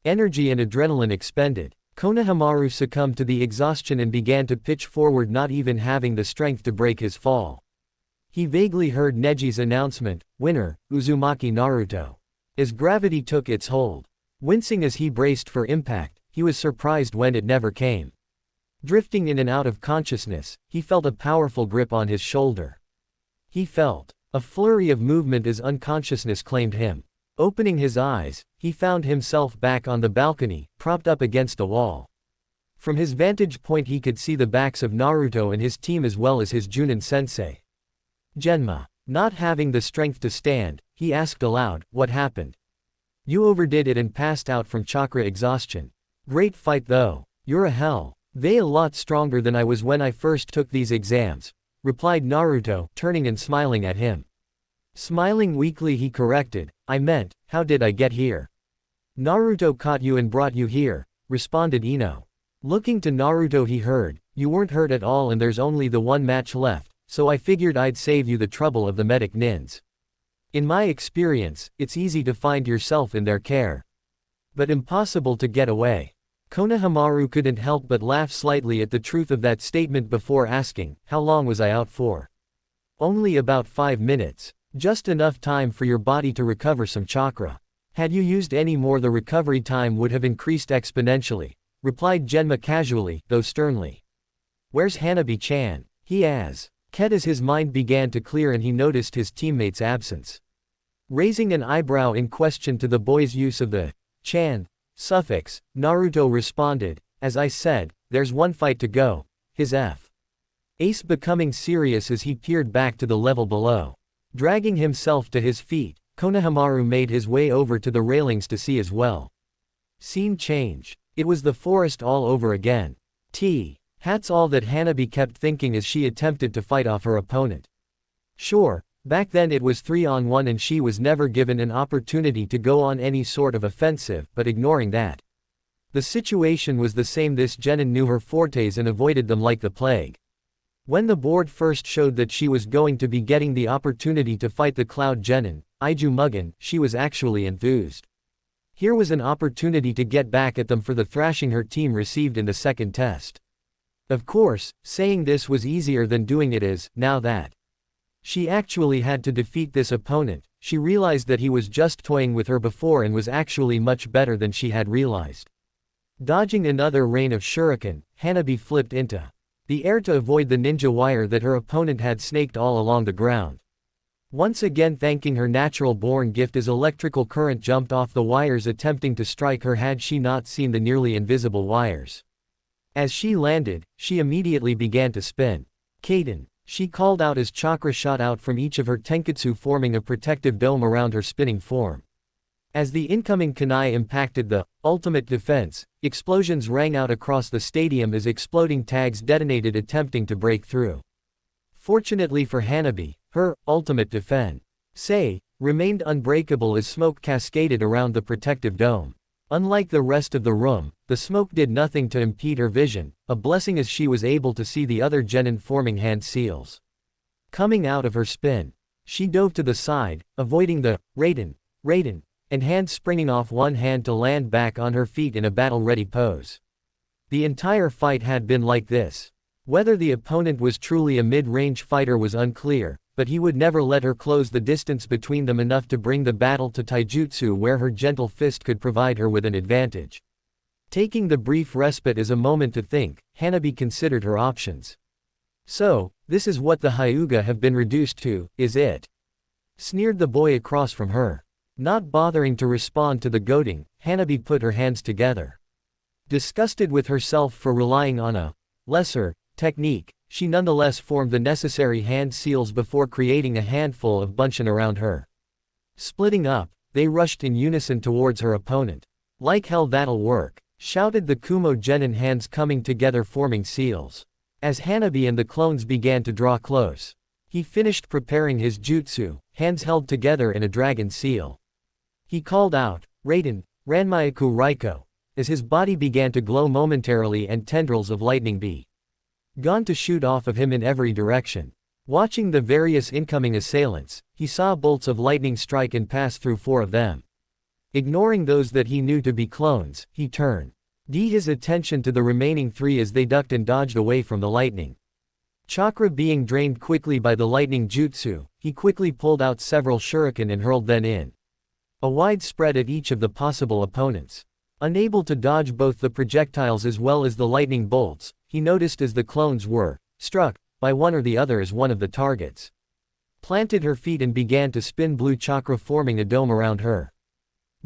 Energy and adrenaline expended, Konohamaru succumbed to the exhaustion and began to pitch forward, not even having the strength to break his fall. He vaguely heard Neji's announcement, "Winner, Uzumaki Naruto." As gravity took its hold. Wincing as he braced for impact, he was surprised when it never came. Drifting in and out of consciousness, he felt a powerful grip on his shoulder. He felt a flurry of movement as unconsciousness claimed him. Opening his eyes, he found himself back on the balcony, propped up against a wall. From his vantage point he could see the backs of Naruto and his team, as well as his Junin sensei. Genma. Not having the strength to stand, he asked aloud, "What happened? You overdid it and passed out from chakra exhaustion. Great fight though. You're a lot stronger than I was when I first took these exams," replied Naruto, turning and smiling at him. Smiling weakly he corrected, "I meant, how did I get here?" "Naruto caught you and brought you here," responded Ino. Looking to Naruto he heard, "You weren't hurt at all and there's only the one match left. So I figured I'd save you the trouble of the medic nins. In my experience, it's easy to find yourself in their care, but impossible to get away." Konohamaru couldn't help but laugh slightly at the truth of that statement before asking, "How long was I out for?" "Only about 5 minutes. Just enough time for your body to recover some chakra. Had you used any more, the recovery time would have increased exponentially," replied Genma casually, though sternly. "Where's Hanabi-chan?" he asked. As his mind began to clear and he noticed his teammate's absence. Raising an eyebrow in question to the boy's use of the chan suffix, Naruto responded, "As I said, there's one fight to go." His ace becoming serious as he peered back to the level below. Dragging himself to his feet, Konohamaru made his way over to the railings to see as well. Scene change. It was the forest all over again. That's all that Hanabi kept thinking as she attempted to fight off her opponent. Sure, back then it was 3-on-1 and she was never given an opportunity to go on any sort of offensive, but ignoring that. The situation was the same. This genin knew her fortes and avoided them like the plague. When the board first showed that she was going to be getting the opportunity to fight the Cloud Genin, Iju Mugen, she was actually enthused. Here was an opportunity to get back at them for the thrashing her team received in the second test. Of course, saying this was easier than doing it is, now that she actually had to defeat this opponent, she realized that he was just toying with her before and was actually much better than she had realized. Dodging another rain of shuriken, Hanabi flipped into the air to avoid the ninja wire that her opponent had snaked all along the ground. Once again thanking her natural-born gift as electrical current jumped off the wires attempting to strike her had she not seen the nearly invisible wires. As she landed, she immediately began to spin. Kaden, she called out as chakra shot out from each of her tenketsu forming a protective dome around her spinning form. As the incoming kunai impacted the ultimate defense, explosions rang out across the stadium as exploding tags detonated attempting to break through. Fortunately for Hanabi, her ultimate defense remained unbreakable as smoke cascaded around the protective dome. Unlike the rest of the room, the smoke did nothing to impede her vision, a blessing as she was able to see the other genin forming hand seals. Coming out of her spin, she dove to the side, avoiding the Raiden, and hand springing off one hand to land back on her feet in a battle-ready pose. The entire fight had been like this. Whether the opponent was truly a mid-range fighter was unclear, but he would never let her close the distance between them enough to bring the battle to taijutsu where her gentle fist could provide her with an advantage. Taking the brief respite as a moment to think, Hanabi considered her options. So, this is what the Hyuga have been reduced to, is it? Sneered the boy across from her. Not bothering to respond to the goading, Hanabi put her hands together. Disgusted with herself for relying on a lesser technique, she nonetheless formed the necessary hand seals before creating a handful of bunshin around her. Splitting up, they rushed in unison towards her opponent. Like hell that'll work, shouted the Kumo genin hands coming together forming seals. As Hanabi and the clones began to draw close, he finished preparing his jutsu, hands held together in a dragon seal. He called out, Raiden, Ranmyaku Raiko, as his body began to glow momentarily and tendrils of lightning began to shoot off of him in every direction. Watching the various incoming assailants, he saw bolts of lightning strike and pass through 4 of them. Ignoring those that he knew to be clones, he turned his attention to the remaining 3 as they ducked and dodged away from the lightning. Chakra being drained quickly by the lightning jutsu, he quickly pulled out several shuriken and hurled them in a wide spread at each of the possible opponents. Unable to dodge both the projectiles as well as the lightning bolts, he noticed as the clones were struck by one or the other as one of the targets planted her feet and began to spin blue chakra forming a dome around her.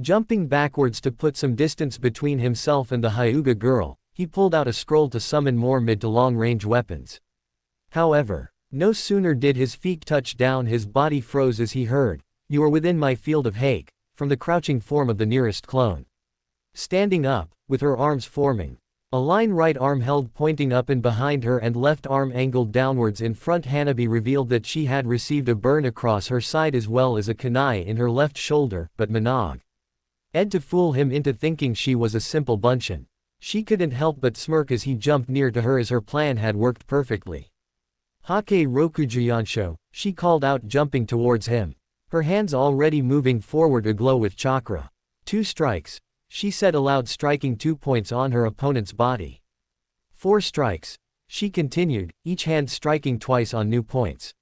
Jumping backwards to put some distance between himself and the Hyuga girl, he pulled out a scroll to summon more mid to long range weapons. However, no sooner did his feet touch down his body froze as he heard, "You are within my field of hake," from the crouching form of the nearest clone. Standing up, with her arms forming a line, right arm held pointing up and behind her and left arm angled downwards in front, Hanabi revealed that she had received a burn across her side as well as a kunai in her left shoulder, but Minogue had to fool him into thinking she was a simple bunshin. She couldn't help but smirk as he jumped near to her as her plan had worked perfectly. Hake Rokujuyansho, she called out jumping towards him. Her hands already moving forward aglow with chakra. 2 strikes, she said aloud, striking 2 points on her opponent's body. 4 strikes, she continued, each hand striking twice on new points.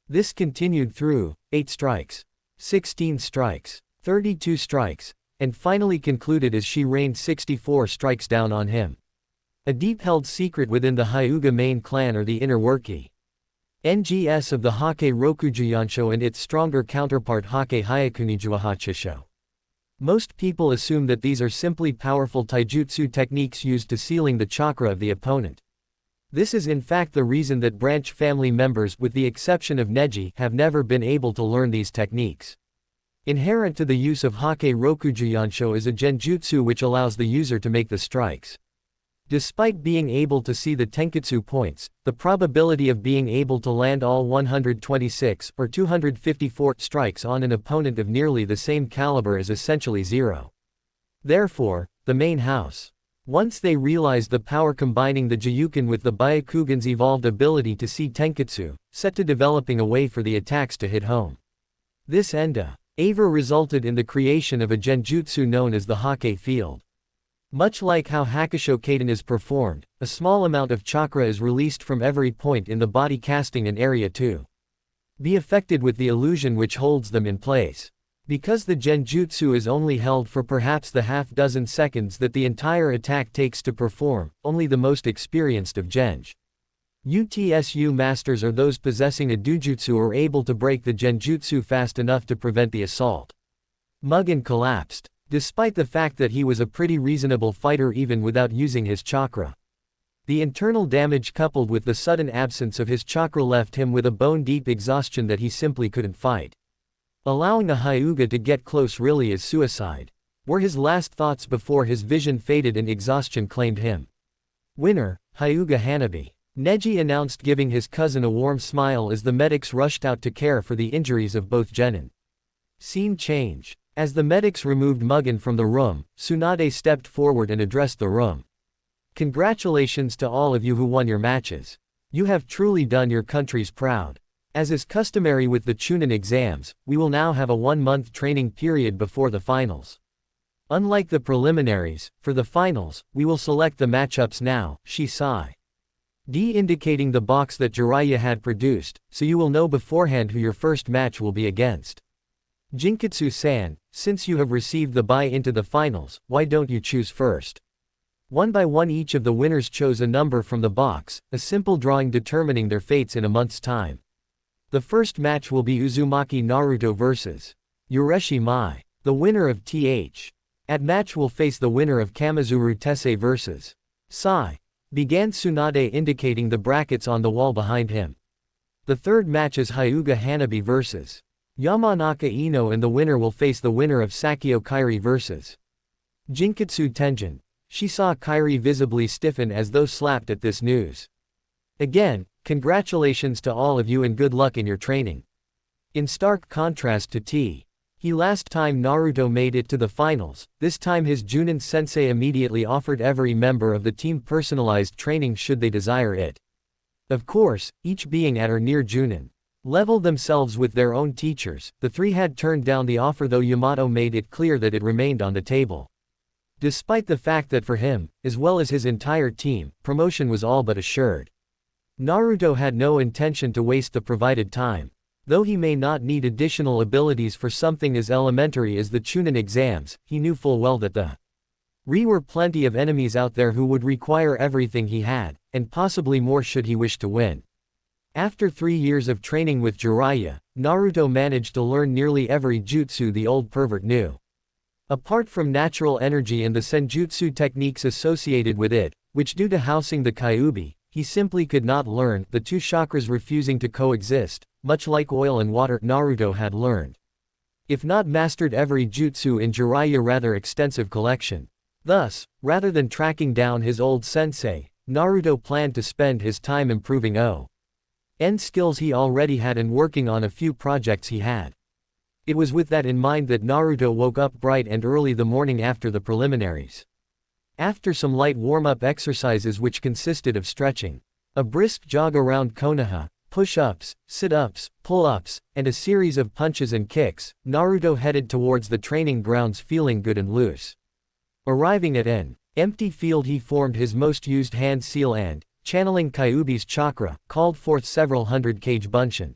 This continued through 8 strikes, 16 strikes, 32 strikes, and finally concluded as she rained 64 strikes down on him. A deep-held secret within the Hyuga main clan are the inner worki NGS of the Hake Rokujuyansho and its stronger counterpart Hake Hyakunijuahachisho. Most people assume that these are simply powerful taijutsu techniques used to sealing the chakra of the opponent. This is in fact the reason that branch family members, with the exception of Neji, have never been able to learn these techniques. Inherent to the use of Hake Rokujuyansho is a genjutsu which allows the user to make the strikes. Despite being able to see the tenketsu points, the probability of being able to land all 126 or 254 strikes on an opponent of nearly the same caliber is essentially zero. Therefore, the main house. Once they realized the power combining the Jiyuken with the Byakugan's evolved ability to see tenketsu, set to developing a way for the attacks to hit home. This enda Ava resulted in the creation of a genjutsu known as the Hake field. Much like how Hakusho Kaden is performed, a small amount of chakra is released from every point in the body, casting an area to be affected with the illusion which holds them in place. Because the genjutsu is only held for perhaps the half-dozen seconds that the entire attack takes to perform, only the most experienced of Utsu masters or those possessing a dujutsu are able to break the genjutsu fast enough to prevent the assault. Mugen collapsed, despite the fact that he was a pretty reasonable fighter even without using his chakra. The internal damage coupled with the sudden absence of his chakra left him with a bone-deep exhaustion that he simply couldn't fight. Allowing a Hyuga to get close really is suicide, were his last thoughts before his vision faded and exhaustion claimed him. Winner, Hyuga Hanabi. Neji announced, giving his cousin a warm smile as the medics rushed out to care for the injuries of both genin. Scene change. As the medics removed Mugen from the room, Tsunade stepped forward and addressed the room. Congratulations to all of you who won your matches. You have truly done your countries proud. As is customary with the Chunin exams, we will now have a 1-month training period before the finals. Unlike the preliminaries, for the finals, we will select the matchups now, Shisai. D indicating the box that Jiraiya had produced, so you will know beforehand who your first match will be against. Jinkitsu-san, since you have received the bye into the finals, why don't you choose first? One by one each of the winners chose a number from the box, a simple drawing determining their fates in a month's time. The first match will be Uzumaki Naruto vs. Ureshi Mai. The winner of TH. At match will face the winner of Kamizuru Tessei vs. Sai. Began Tsunade indicating the brackets on the wall behind him. The third match is Hyuga Hanabi vs. Yamanaka Ino, and the winner will face the winner of Sakio Kairi vs. Jinkitsu Tenjin. She saw Kairi visibly stiffen as though slapped at this news. Again, congratulations to all of you and good luck in your training. In stark contrast to T. He last time Naruto made it to the finals, this time his Junin sensei immediately offered every member of the team personalized training should they desire it. Of course, each being at or near Junin level themselves with their own teachers, the three had turned down the offer, though Yamato made it clear that it remained on the table. Despite the fact that for him, as well as his entire team, promotion was all but assured. Naruto had no intention to waste the provided time. Though he may not need additional abilities for something as elementary as the Chunin exams, he knew full well that there were plenty of enemies out there who would require everything he had, and possibly more should he wish to win. After 3 years of training with Jiraiya, Naruto managed to learn nearly every jutsu the old pervert knew. Apart from natural energy and the senjutsu techniques associated with it, which due to housing the Kyuubi, he simply could not learn, the two chakras refusing to coexist, much like oil and water, Naruto had learned, if not mastered, every jutsu in Jiraiya's rather extensive collection. Thus, rather than tracking down his old sensei, Naruto planned to spend his time improving O.N. skills he already had and working on a few projects he had. It was with that in mind that Naruto woke up bright and early the morning after the preliminaries. After some light warm-up exercises which consisted of stretching, a brisk jog around Konoha, push-ups, sit-ups, pull-ups, and a series of punches and kicks, Naruto headed towards the training grounds feeling good and loose. Arriving at an empty field, he formed his most used hand seal and, channeling Kyuubi's chakra, called forth several hundred kage bunshin.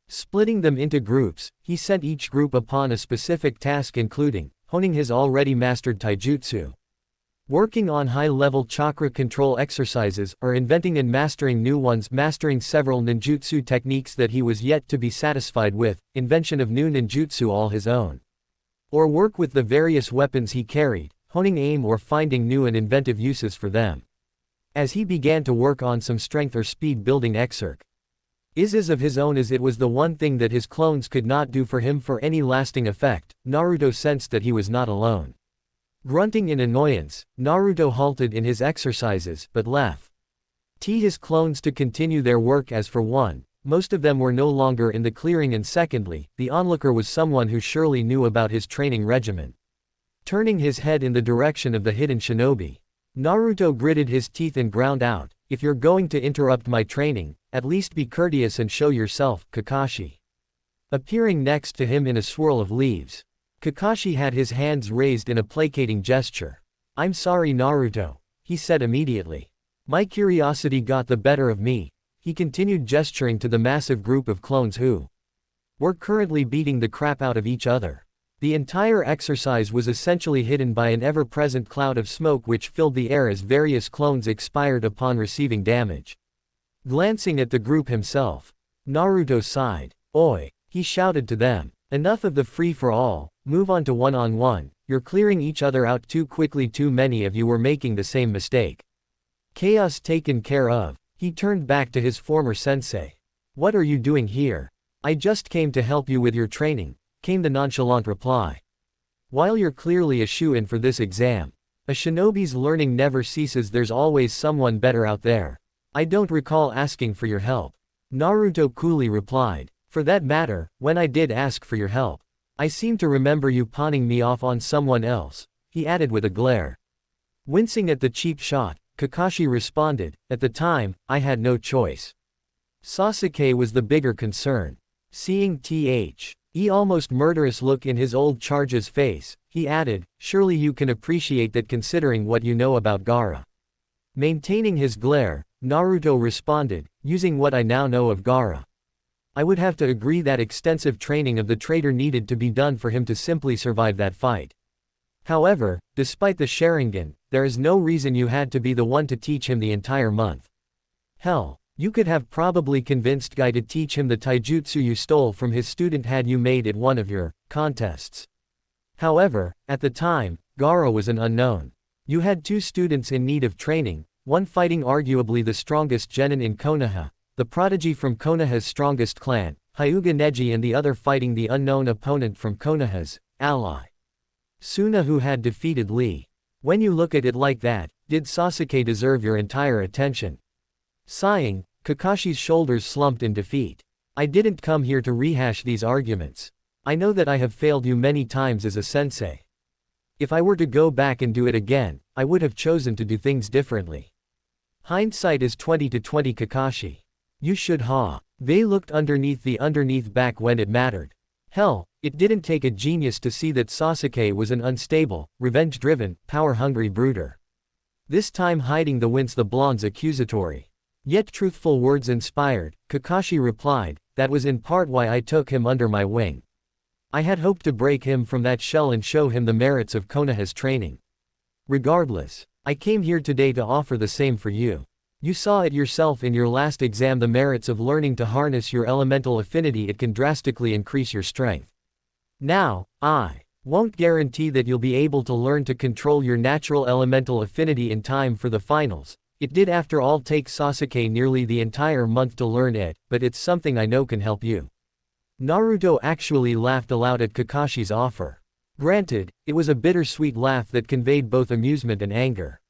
Splitting them into groups, he sent each group upon a specific task, including honing his already mastered taijutsu, working on high-level chakra control exercises, or inventing and mastering new ones, mastering several ninjutsu techniques that he was yet to be satisfied with, invention of new ninjutsu all his own, or work with the various weapons he carried, honing aim or finding new and inventive uses for them. As he began to work on some strength or speed building exerc Is of his own as it was the one thing that his clones could not do for him for any lasting effect. Naruto sensed that he was not alone. Grunting in annoyance, Naruto halted in his exercises but left his clones to continue their work. As for one, most of them were no longer in the clearing, and secondly, the onlooker was someone who surely knew about his training regimen. Turning his head in the direction of the hidden shinobi, Naruto gritted his teeth and ground out, "If you're going to interrupt my training, at least be courteous and show yourself." Kakashi appearing next to him in a swirl of leaves. Kakashi had his hands raised in a placating gesture. "I'm sorry, Naruto," he said immediately. "My curiosity got the better of me." He continued gesturing to the massive group of clones who were currently beating the crap out of each other. The entire exercise was essentially hidden by an ever-present cloud of smoke which filled the air as various clones expired upon receiving damage. Glancing at the group himself, Naruto sighed. "Oi!" he shouted to them. "Enough of the free-for-all, move on to one-on-one, you're clearing each other out too quickly. Too many of you were making the same mistake." Chaos taken care of, he turned back to his former sensei. "What are you doing here?" "I just came to help you with your training," came the nonchalant reply. "While you're clearly a shoo-in for this exam. A shinobi's learning never ceases. There's always someone better out there. I don't recall asking for your help," Naruto coolly replied. "For that matter, when I did ask for your help, I seem to remember you pawning me off on someone else," he added with a glare. Wincing at the cheap shot, Kakashi responded, "At the time, I had no choice." Sasuke was the bigger concern. Seeing the almost murderous look in his old charge's face, he added, "Surely you can appreciate that considering what you know about Gaara." Maintaining his glare, Naruto responded, "Using what I now know of Gaara, I would have to agree that extensive training of the traitor needed to be done for him to simply survive that fight. However, despite the Sharingan, there is no reason you had to be the one to teach him the entire month. Hell, you could have probably convinced Guy to teach him the taijutsu you stole from his student had you made it one of your contests. However, at the time, Gaara was an unknown. You had two students in need of training, one fighting arguably the strongest genin in Konoha, the prodigy from Konoha's strongest clan, Hyuga Neji, and the other fighting the unknown opponent from Konoha's ally, Suna, who had defeated Lee. When you look at it like that, did Sasuke deserve your entire attention?" Sighing, Kakashi's shoulders slumped in defeat. "I didn't come here to rehash these arguments. I know that I have failed you many times as a sensei. If I were to go back and do it again, I would have chosen to do things differently. Hindsight is 20/20, Kakashi. You should ha. They looked underneath back when it mattered. Hell, it didn't take a genius to see that Sasuke was an unstable, revenge-driven, power-hungry brooder. This time hiding the wince, the blonde's accusatory, yet truthful words inspired, Kakashi replied, "That was in part why I took him under my wing. I had hoped to break him from that shell and show him the merits of Konoha's training. Regardless, I came here today to offer the same for you. You saw it yourself in your last exam, the merits of learning to harness your elemental affinity. It can drastically increase your strength. Now, I won't guarantee that you'll be able to learn to control your natural elemental affinity in time for the finals. It did after all take Sasuke nearly the entire month to learn it, but it's something I know can help you." Naruto actually laughed aloud at Kakashi's offer. Granted, it was a bittersweet laugh that conveyed both amusement and anger.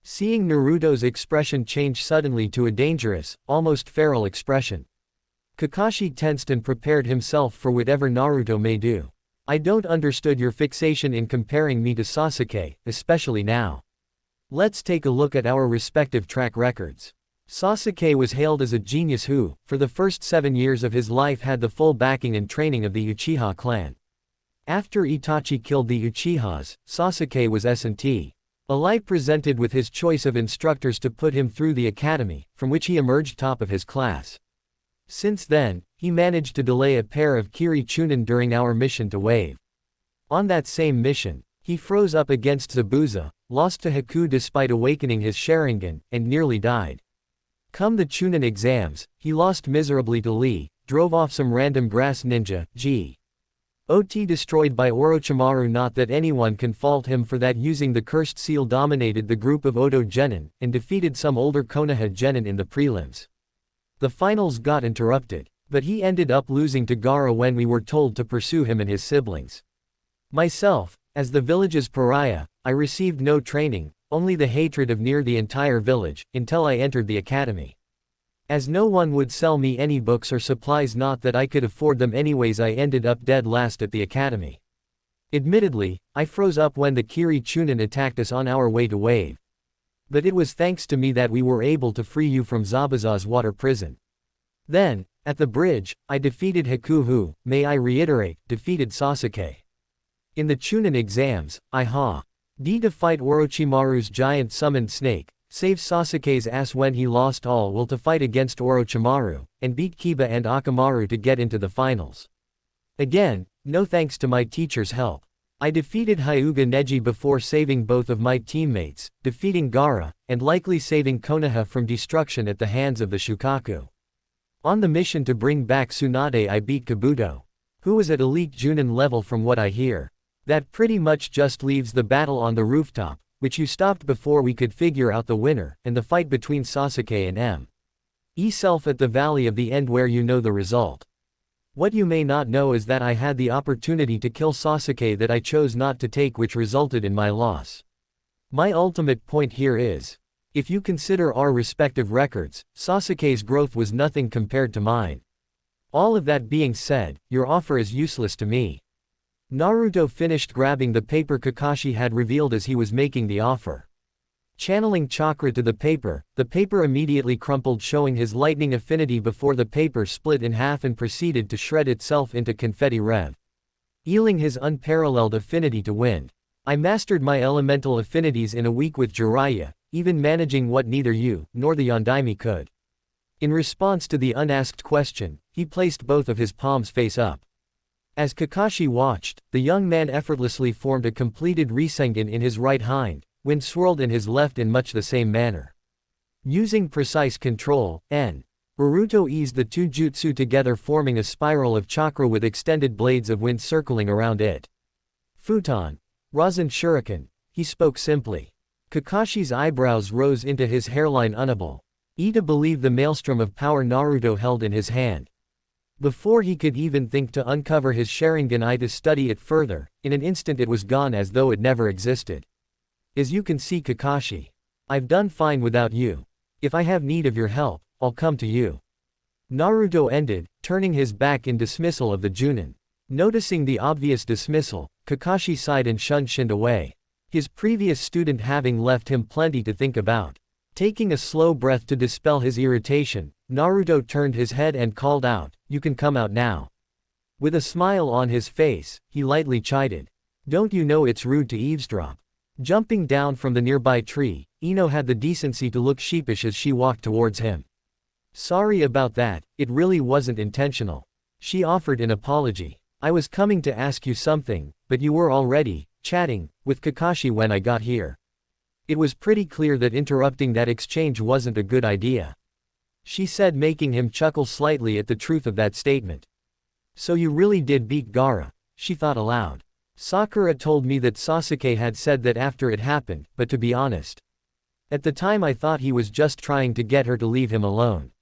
Seeing Naruto's expression change suddenly to a dangerous, almost feral expression, Kakashi tensed and prepared himself for whatever Naruto may do. "I don't understood your fixation in comparing me to Sasuke, especially now. Let's take a look at our respective track records." Sasuke was hailed as a genius who, for the first 7 years of his life, had the full backing and training of the Uchiha clan. After Itachi killed the Uchihas, Sasuke was S&T. Alike presented with his choice of instructors to put him through the academy, from which he emerged top of his class. Since then, he managed to delay a pair of Kiri Chunin during our mission to Wave. On that same mission, he froze up against Zabuza, lost to Haku despite awakening his Sharingan, and nearly died. Come the Chunin exams, he lost miserably to Lee, drove off some random grass ninja, Got destroyed by Orochimaru. Not that anyone can fault him for that. Using the cursed seal dominated the group of Oto Genin, and defeated some older Konoha Genin in the prelims. The finals got interrupted, but he ended up losing to Gaara when we were told to pursue him and his siblings. Myself, as the village's pariah, I received no training, only the hatred of near the entire village, until I entered the academy. As no one would sell me any books or supplies, not that I could afford them anyways, I ended up dead last at the academy. Admittedly, I froze up when the Kiri Chunin attacked us on our way to Wave. But it was thanks to me that we were able to free you from Zabuza's water prison. Then, at the bridge, I defeated Haku who, may I reiterate, defeated Sasuke. In the Chunin exams, I D to fight Orochimaru's giant summoned snake, save Sasuke's ass when he lost all will to fight against Orochimaru, and beat Kiba and Akamaru to get into the finals. Again, no thanks to my teacher's help. I defeated Hyuga Neji before saving both of my teammates, defeating Gaara, and likely saving Konoha from destruction at the hands of the Shukaku. On the mission to bring back Tsunade, I beat Kabuto, who was at elite Junin level from what I hear. That pretty much just leaves the battle on the rooftop, which you stopped before we could figure out the winner, and the fight between Sasuke and M.E.self at the Valley of the End where you know the result. What you may not know is that I had the opportunity to kill Sasuke that I chose not to take, which resulted in my loss. My ultimate point here is, if you consider our respective records, Sasuke's growth was nothing compared to mine. All of that being said, your offer is useless to me. Naruto finished grabbing the paper Kakashi had revealed as he was making the offer. Channeling chakra to the paper immediately crumpled, showing his lightning affinity before the paper split in half and proceeded to shred itself into confetti, revealing his unparalleled affinity to wind. I mastered my elemental affinities in a week with Jiraiya, even managing what neither you nor the Yondaime could. In response to the unasked question, he placed both of his palms face up. As Kakashi watched, the young man effortlessly formed a completed Rasengan in his right hind, wind swirled in his left in much the same manner. Using precise control, Naruto eased the two jutsu together, forming a spiral of chakra with extended blades of wind circling around it. Futon. Rasen Shuriken, he spoke simply. Kakashi's eyebrows rose into his hairline, unable to believe the maelstrom of power Naruto held in his hand. Before he could even think to uncover his Sharingan to study it further, in an instant it was gone as though it never existed. As you can see, Kakashi, I've done fine without you. If I have need of your help, I'll come to you. Naruto ended, turning his back in dismissal of the Junin. Noticing the obvious dismissal, Kakashi sighed and shunned away. His previous student having left him plenty to think about. Taking a slow breath to dispel his irritation, Naruto turned his head and called out, "You can come out now." With a smile on his face, he lightly chided. "Don't you know it's rude to eavesdrop?" Jumping down from the nearby tree, Ino had the decency to look sheepish as she walked towards him. "Sorry about that, it really wasn't intentional," she offered in apology. "I was coming to ask you something, but you were already chatting with Kakashi when I got here." It was pretty clear that interrupting that exchange wasn't a good idea, she said, making him chuckle slightly at the truth of that statement. "So you really did beat Gaara," she thought aloud. "Sakura told me that Sasuke had said that after it happened, but to be honest, at the time I thought he was just trying to get her to leave him alone."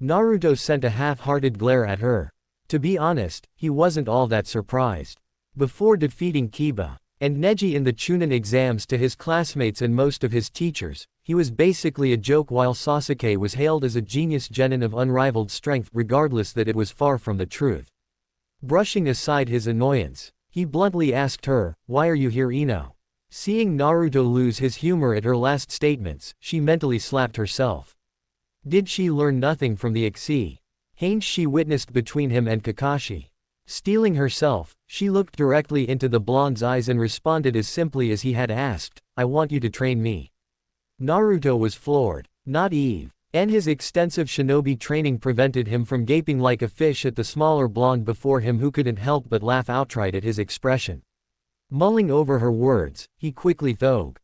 Naruto sent a half-hearted glare at her. To be honest, he wasn't all that surprised. Before defeating Kiba and Neji in the Chunin exams to his classmates and most of his teachers, he was basically a joke, while Sasuke was hailed as a genius genin of unrivaled strength, regardless that it was far from the truth. Brushing aside his annoyance, he bluntly asked her, "Why are you here, Ino?" Seeing Naruto lose his humor at her last statements, she mentally slapped herself. Did she learn nothing from the exchange she witnessed between him and Kakashi? Steeling herself, she looked directly into the blonde's eyes and responded as simply as he had asked, "I want you to train me." Naruto was floored. Not Eve. And his extensive shinobi training prevented him from gaping like a fish at the smaller blonde before him, who couldn't help but laugh outright at his expression. Mulling over her words, he quickly thought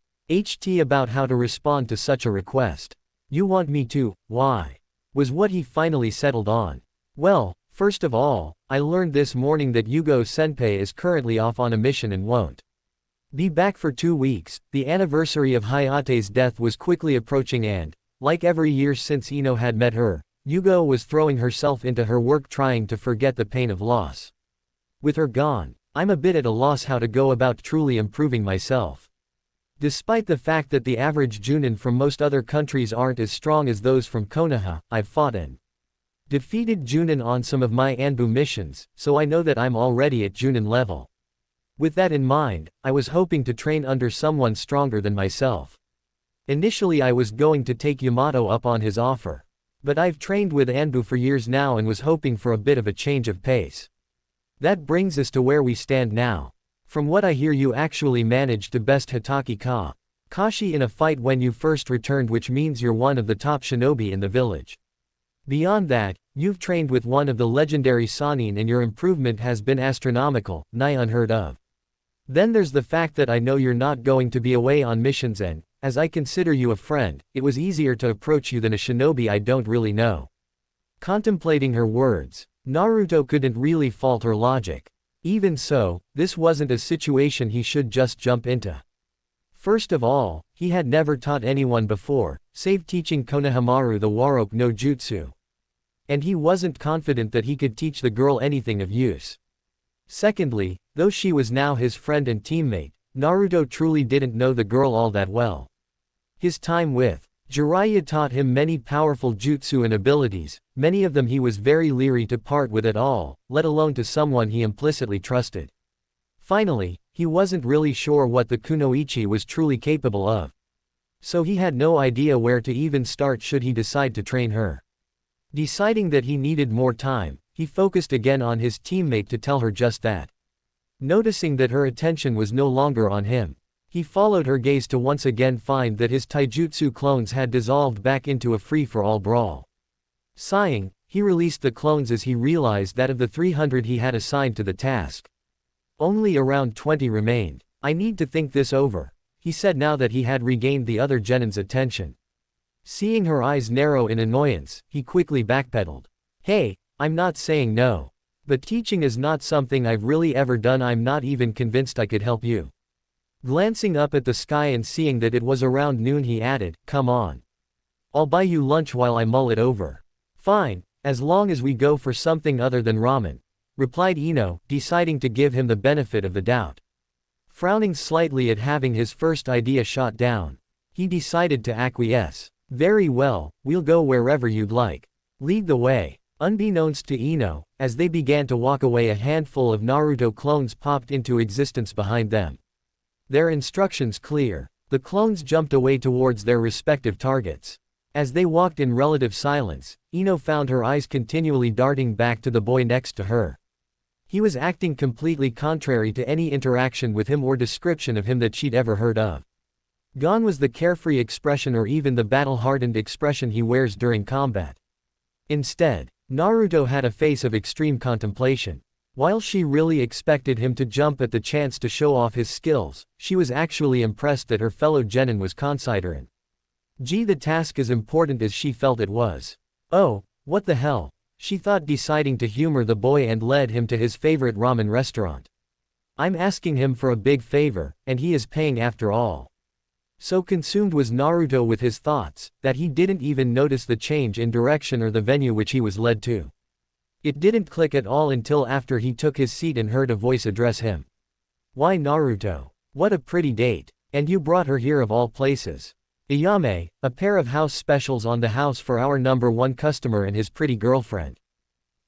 about how to respond to such a request. "You want me to, why?" was what he finally settled on. "Well, first of all, I learned this morning that Yugo-senpai is currently off on a mission and won't be back for 2 weeks. The anniversary of Hayate's death was quickly approaching and, like every year since Ino had met her, Yugo was throwing herself into her work trying to forget the pain of loss. With her gone, I'm a bit at a loss how to go about truly improving myself. Despite the fact that the average Junin from most other countries aren't as strong as those from Konoha, I've fought and defeated Junin on some of my Anbu missions, so I know that I'm already at Junin level. With that in mind, I was hoping to train under someone stronger than myself. Initially I was going to take Yamato up on his offer. But I've trained with Anbu for years now and was hoping for a bit of a change of pace. That brings us to where we stand now. From what I hear, you actually managed to best Hitaki Kashi in a fight when you first returned, which means you're one of the top shinobi in the village. Beyond that, you've trained with one of the legendary Sannin and your improvement has been astronomical, nigh unheard of. Then there's the fact that I know you're not going to be away on missions and, as I consider you a friend, it was easier to approach you than a shinobi I don't really know. Contemplating her words, Naruto couldn't really fault her logic. Even so, this wasn't a situation he should just jump into. First of all, he had never taught anyone before, save teaching Konohamaru the Warrope no Jutsu. And he wasn't confident that he could teach the girl anything of use. Secondly, though she was now his friend and teammate, Naruto truly didn't know the girl all that well. His time with Jiraiya taught him many powerful jutsu and abilities, many of them he was very leery to part with at all, let alone to someone he implicitly trusted. Finally, he wasn't really sure what the kunoichi was truly capable of. So he had no idea where to even start should he decide to train her. Deciding that he needed more time, he focused again on his teammate to tell her just that. Noticing that her attention was no longer on him, he followed her gaze to once again find that his taijutsu clones had dissolved back into a free-for-all brawl. Sighing, he released the clones as he realized that of the 300 he had assigned to the task, only around 20 remained. I need to think this over, he said now that he had regained the other genin's attention. Seeing her eyes narrow in annoyance, he quickly backpedaled. Hey, I'm not saying no. But teaching is not something I've really ever done. I'm not even convinced I could help you. Glancing up at the sky and seeing that it was around noon, he added, come on. I'll buy you lunch while I mull it over. Fine, as long as we go for something other than ramen, replied Ino, deciding to give him the benefit of the doubt. Frowning slightly at having his first idea shot down, he decided to acquiesce. Very well, we'll go wherever you'd like. Lead the way. Unbeknownst to Ino, as they began to walk away, a handful of Naruto clones popped into existence behind them. Their instructions clear, the clones jumped away towards their respective targets. As they walked in relative silence, Ino found her eyes continually darting back to the boy next to her. He was acting completely contrary to any interaction with him or description of him that she'd ever heard of. Gone was the carefree expression or even the battle-hardened expression he wears during combat. Instead, Naruto had a face of extreme contemplation. While she really expected him to jump at the chance to show off his skills, she was actually impressed that her fellow genin was considerate. The task as important as she felt it was. Oh, what the hell, she thought, deciding to humor the boy and led him to his favorite ramen restaurant. I'm asking him for a big favor, and he is paying after all. So consumed was Naruto with his thoughts, that he didn't even notice the change in direction or the venue which he was led to. It didn't click at all until after he took his seat and heard a voice address him. Why, Naruto? What a pretty date. And you brought her here of all places. Iyame, a pair of house specials on the house for our #1 customer and his pretty girlfriend.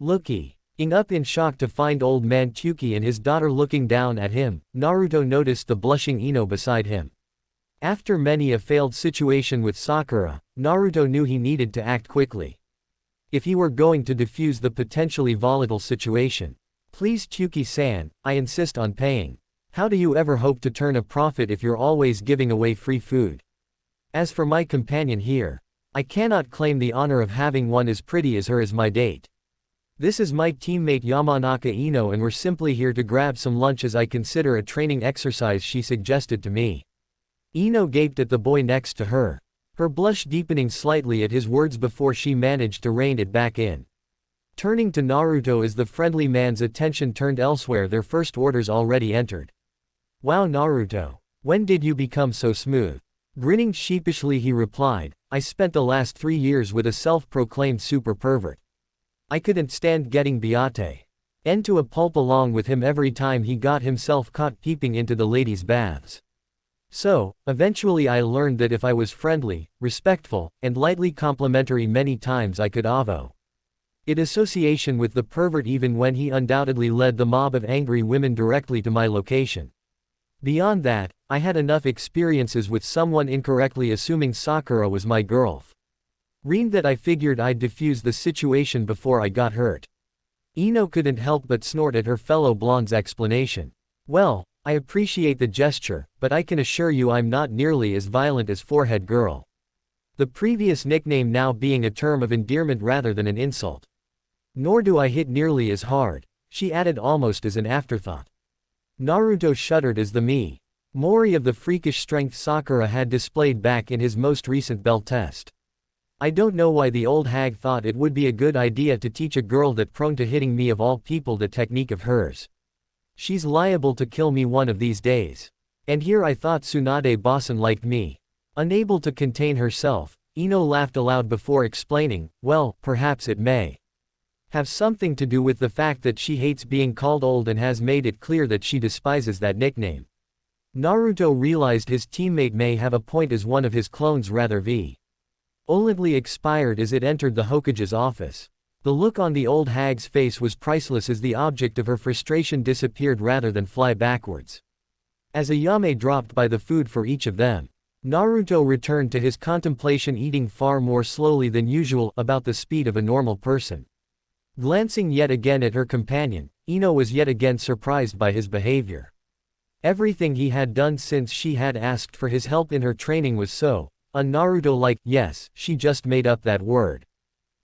Looking up in shock to find old man Kyuki and his daughter looking down at him, Naruto noticed the blushing Ino beside him. After many a failed situation with Sakura, Naruto knew he needed to act quickly if he were going to defuse the potentially volatile situation. Please Kyuki-san, I insist on paying. How do you ever hope to turn a profit if you're always giving away free food? As for my companion here, I cannot claim the honor of having one as pretty as her as my date. This is my teammate Yamanaka Ino, and we're simply here to grab some lunch as I consider a training exercise she suggested to me. Ino gaped at the boy next to her, her blush deepening slightly at his words before she managed to rein it back in. Turning to Naruto as the friendly man's attention turned elsewhere, their first orders already entered. Wow, Naruto, when did you become so smooth? Grinning sheepishly he replied, I spent the last 3 years with a self-proclaimed super pervert. I couldn't stand getting Beate end to a pulp along with him every time he got himself caught peeping into the ladies' baths. So, eventually I learned that if I was friendly, respectful, and lightly complimentary many times I could avo it association with the pervert even when he undoubtedly led the mob of angry women directly to my location. Beyond that, I had enough experiences with someone incorrectly assuming Sakura was my girlfriend that I figured I'd defuse the situation before I got hurt. Ino couldn't help but snort at her fellow blonde's explanation. Well, I appreciate the gesture, but I can assure you I'm not nearly as violent as Forehead Girl. The previous nickname now being a term of endearment rather than an insult. Nor do I hit nearly as hard, she added almost as an afterthought. Naruto shuddered as the Mori of the freakish strength Sakura had displayed back in his most recent belt test. I don't know why the old hag thought it would be a good idea to teach a girl that prone to hitting me of all people that technique of hers. She's liable to kill me one of these days. And here I thought Tsunade Bossen liked me. Unable to contain herself, Ino laughed aloud before explaining, well, perhaps it may have something to do with the fact that she hates being called old and has made it clear that she despises that nickname. Naruto realized his teammate may have a point as one of his clones rather violently expired as it entered the Hokage's office. The look on the old hag's face was priceless as the object of her frustration disappeared rather than fly backwards. As Ayame dropped by the food for each of them, Naruto returned to his contemplation, eating far more slowly than usual, about the speed of a normal person. Glancing yet again at her companion, Ino was yet again surprised by his behavior. Everything he had done since she had asked for his help in her training was so un-Naruto-like. Yes, she just made up that word.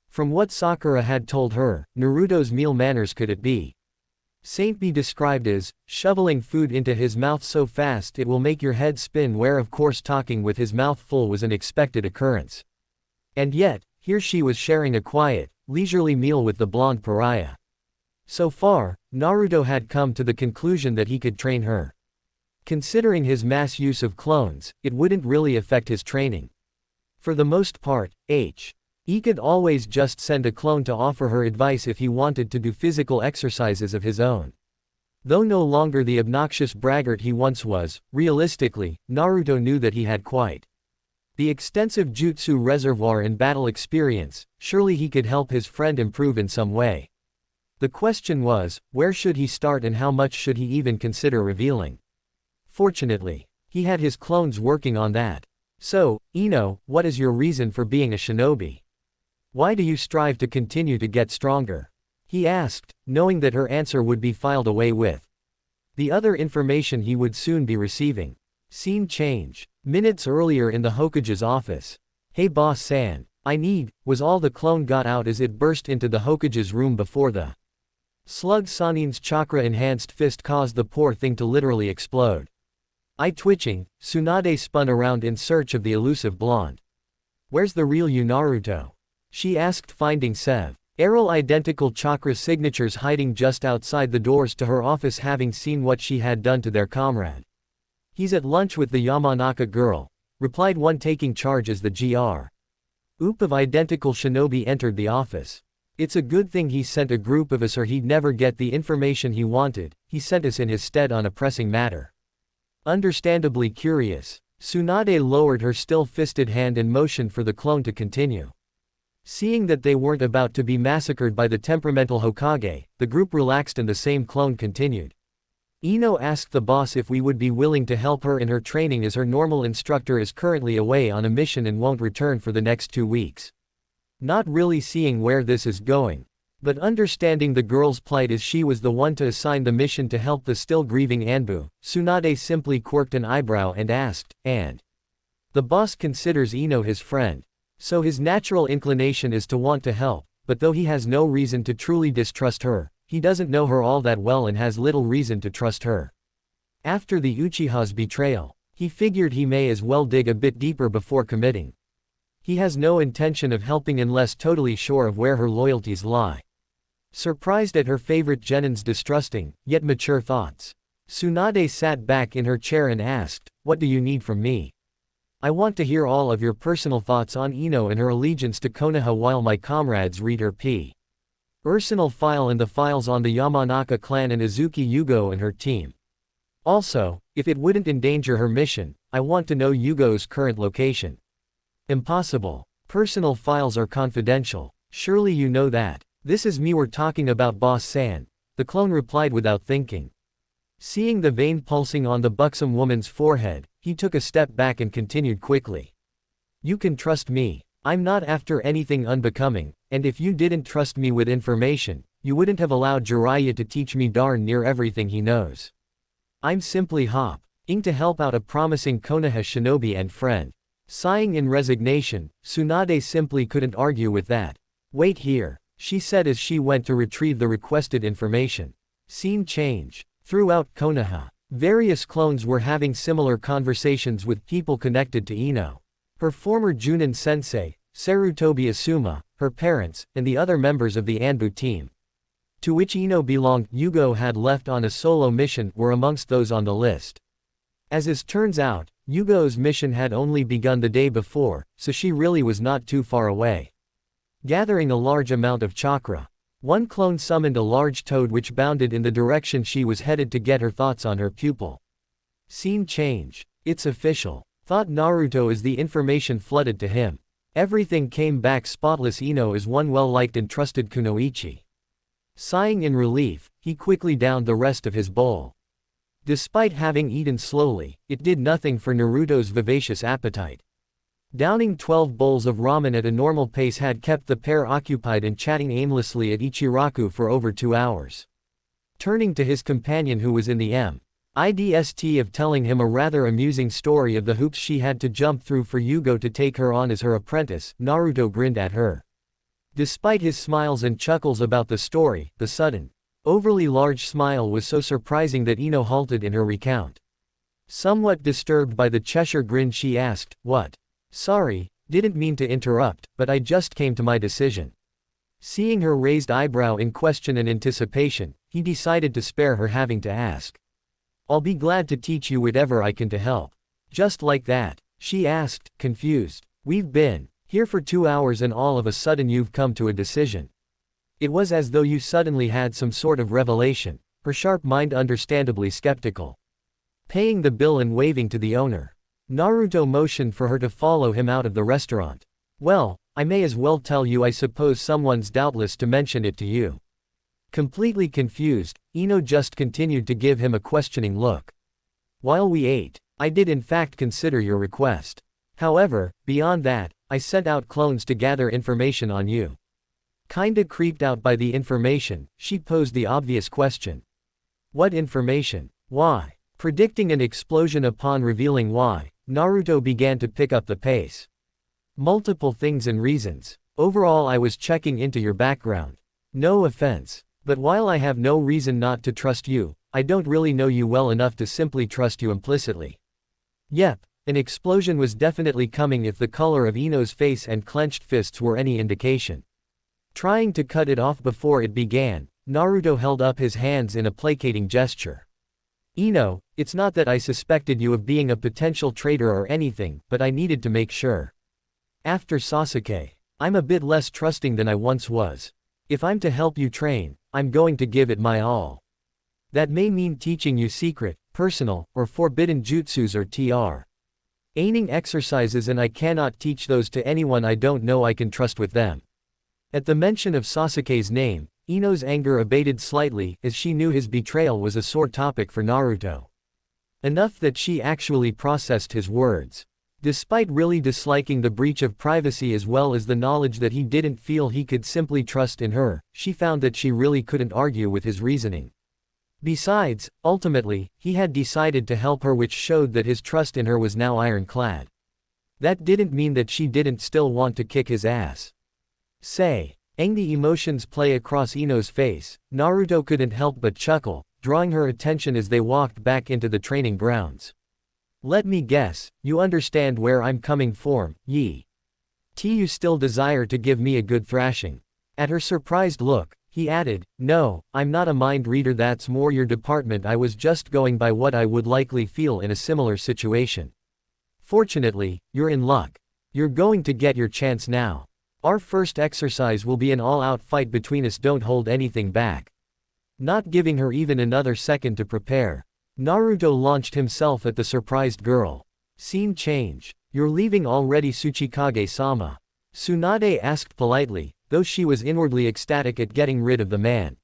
From what Sakura had told her, Naruto's meal manners could it be be described as shoveling food into his mouth so fast it will make your head spin, where of course talking with his mouth full was an expected occurrence. And yet, here she was sharing a quiet, leisurely meal with the blonde pariah. So far, Naruto had come to the conclusion that he could train her. Considering his mass use of clones, it wouldn't really affect his training. For the most part, he could always just send a clone to offer her advice if he wanted to do physical exercises of his own. Though no longer the obnoxious braggart he once was, realistically, Naruto knew that he had quite the extensive jutsu reservoir and battle experience. Surely he could help his friend improve in some way. The question was, where should he start and how much should he even consider revealing? Fortunately, he had his clones working on that. So, Ino, what is your reason for being a shinobi? Why do you strive to continue to get stronger? He asked, knowing that her answer would be filed away with the other information he would soon be receiving. Scene change. Minutes earlier in the Hokage's office. Hey boss-san, was all the clone got out as it burst into the Hokage's room before the slug Sanin's chakra-enhanced fist caused the poor thing to literally explode. Eye twitching, Tsunade spun around in search of the elusive blonde. Where's the real you, Naruto? She asked, finding several identical chakra signatures hiding just outside the doors to her office, having seen what she had done to their comrade. He's at lunch with the Yamanaka girl, replied one taking charge as the group of identical shinobi entered the office. It's a good thing he sent a group of us or he'd never get the information he wanted. He sent us in his stead on a pressing matter. Understandably curious, Tsunade lowered her still-fisted hand and motioned for the clone to continue. Seeing that they weren't about to be massacred by the temperamental Hokage, the group relaxed and the same clone continued. Ino asked the boss if we would be willing to help her in her training as her normal instructor is currently away on a mission and won't return for the next 2 weeks. Not really seeing where this is going, but understanding the girl's plight as she was the one to assign the mission to help the still grieving Anbu, Tsunade simply quirked an eyebrow and asked, and the boss considers Ino his friend, so his natural inclination is to want to help, but though he has no reason to truly distrust her, he doesn't know her all that well and has little reason to trust her. After the Uchiha's betrayal, he figured he may as well dig a bit deeper before committing. He has no intention of helping unless totally sure of where her loyalties lie. Surprised at her favorite genin's distrusting, yet mature thoughts, Tsunade sat back in her chair and asked, "What do you need from me?" I want to hear all of your personal thoughts on Ino and her allegiance to Konoha while my comrades read her personal file and the files on the Yamanaka clan and Izuki Yugo and her team. Also, if it wouldn't endanger her mission, I want to know Yugo's current location. Impossible. Personal files are confidential. Surely you know that. This is me we're talking about, boss-san, the clone replied without thinking. Seeing the vein pulsing on the buxom woman's forehead, he took a step back and continued quickly. You can trust me. I'm not after anything unbecoming, and if you didn't trust me with information, you wouldn't have allowed Jiraiya to teach me darn near everything he knows. I'm simply hopping to help out a promising Konoha shinobi and friend. Sighing in resignation, Tsunade simply couldn't argue with that. Wait here, she said as she went to retrieve the requested information. Scene change. Throughout Konoha, various clones were having similar conversations with people connected to Ino. Her former Junin sensei, Sarutobi Asuma, her parents, and the other members of the Anbu team, to which Ino belonged, Yugo had left on a solo mission, were amongst those on the list. As it turns out, Yugo's mission had only begun the day before, so she really was not too far away. Gathering a large amount of chakra, one clone summoned a large toad which bounded in the direction she was headed to get her thoughts on her pupil. Scene change. It's official. Thought Naruto as the information flooded to him. Everything came back spotless. Ino is one well-liked and trusted kunoichi. Sighing in relief, he quickly downed the rest of his bowl. Despite having eaten slowly, it did nothing for Naruto's vivacious appetite. Downing 12 bowls of ramen at a normal pace had kept the pair occupied and chatting aimlessly at Ichiraku for over 2 hours. Turning to his companion who was in the midst of telling him a rather amusing story of the hoops she had to jump through for Yugo to take her on as her apprentice, Naruto grinned at her. Despite his smiles and chuckles about the story, the sudden, overly large smile was so surprising that Ino halted in her recount. Somewhat disturbed by the Cheshire grin, she asked, "What? Sorry, didn't mean to interrupt, but I just came to my decision." Seeing her raised eyebrow in question and anticipation, he decided to spare her having to ask. "I'll be glad to teach you whatever I can to help." "Just like that?" she asked, confused. "We've been here for 2 hours and all of a sudden you've come to a decision." It was as though you suddenly had some sort of revelation, her sharp mind understandably skeptical. Paying the bill and waving to the owner, Naruto motioned for her to follow him out of the restaurant. "Well, I may as well tell you, I suppose someone's doubtless to mention it to you." Completely confused, Ino just continued to give him a questioning look. "While we ate, I did in fact consider your request. However, beyond that, I sent out clones to gather information on you." Kinda creeped out by the information, she posed the obvious question. "What information? Why?" Predicting an explosion upon revealing why, Naruto began to pick up the pace. "Multiple things and reasons. Overall, I was checking into your background. No offense, but while I have no reason not to trust you, I don't really know you well enough to simply trust you implicitly." Yep, an explosion was definitely coming if the color of Ino's face and clenched fists were any indication. Trying to cut it off before it began, Naruto held up his hands in a placating gesture. "Ino, it's not that I suspected you of being a potential traitor or anything, but I needed to make sure. After Sasuke, I'm a bit less trusting than I once was. If I'm to help you train, I'm going to give it my all. That may mean teaching you secret, personal, or forbidden jutsus or training exercises, and I cannot teach those to anyone I don't know I can trust with them." At the mention of Sasuke's name, Ino's anger abated slightly, as she knew his betrayal was a sore topic for Naruto. Enough that she actually processed his words. Despite really disliking the breach of privacy as well as the knowledge that he didn't feel he could simply trust in her, she found that she really couldn't argue with his reasoning. Besides, ultimately, he had decided to help her, which showed that his trust in her was now ironclad. That didn't mean that she didn't still want to kick his ass. The emotions play across Ino's face, Naruto couldn't help but chuckle, drawing her attention as they walked back into the training grounds. "Let me guess, you understand where I'm coming from, you still desire to give me a good thrashing." At her surprised look, he added, "No, I'm not a mind reader, that's more your department. I was just going by what I would likely feel in a similar situation." Fortunately, you're in luck. You're going to get your chance now. Our first exercise will be an all-out fight between us, don't hold anything back. Not giving her even another second to prepare, Naruto launched himself at the surprised girl. Scene change. You're leaving already, Tsuchikage-sama? Tsunade asked politely, though she was inwardly ecstatic at getting rid of the man.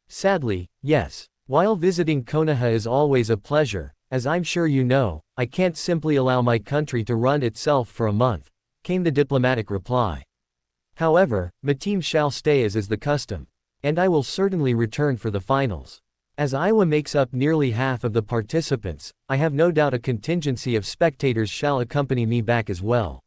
Sadly, yes. While visiting Konoha is always a pleasure, as I'm sure you know, I can't simply allow my country to run itself for a month, came the diplomatic reply. However, my team shall stay as is the custom. And I will certainly return for the finals. As Iowa makes up nearly half of the participants, I have no doubt a contingency of spectators shall accompany me back as well.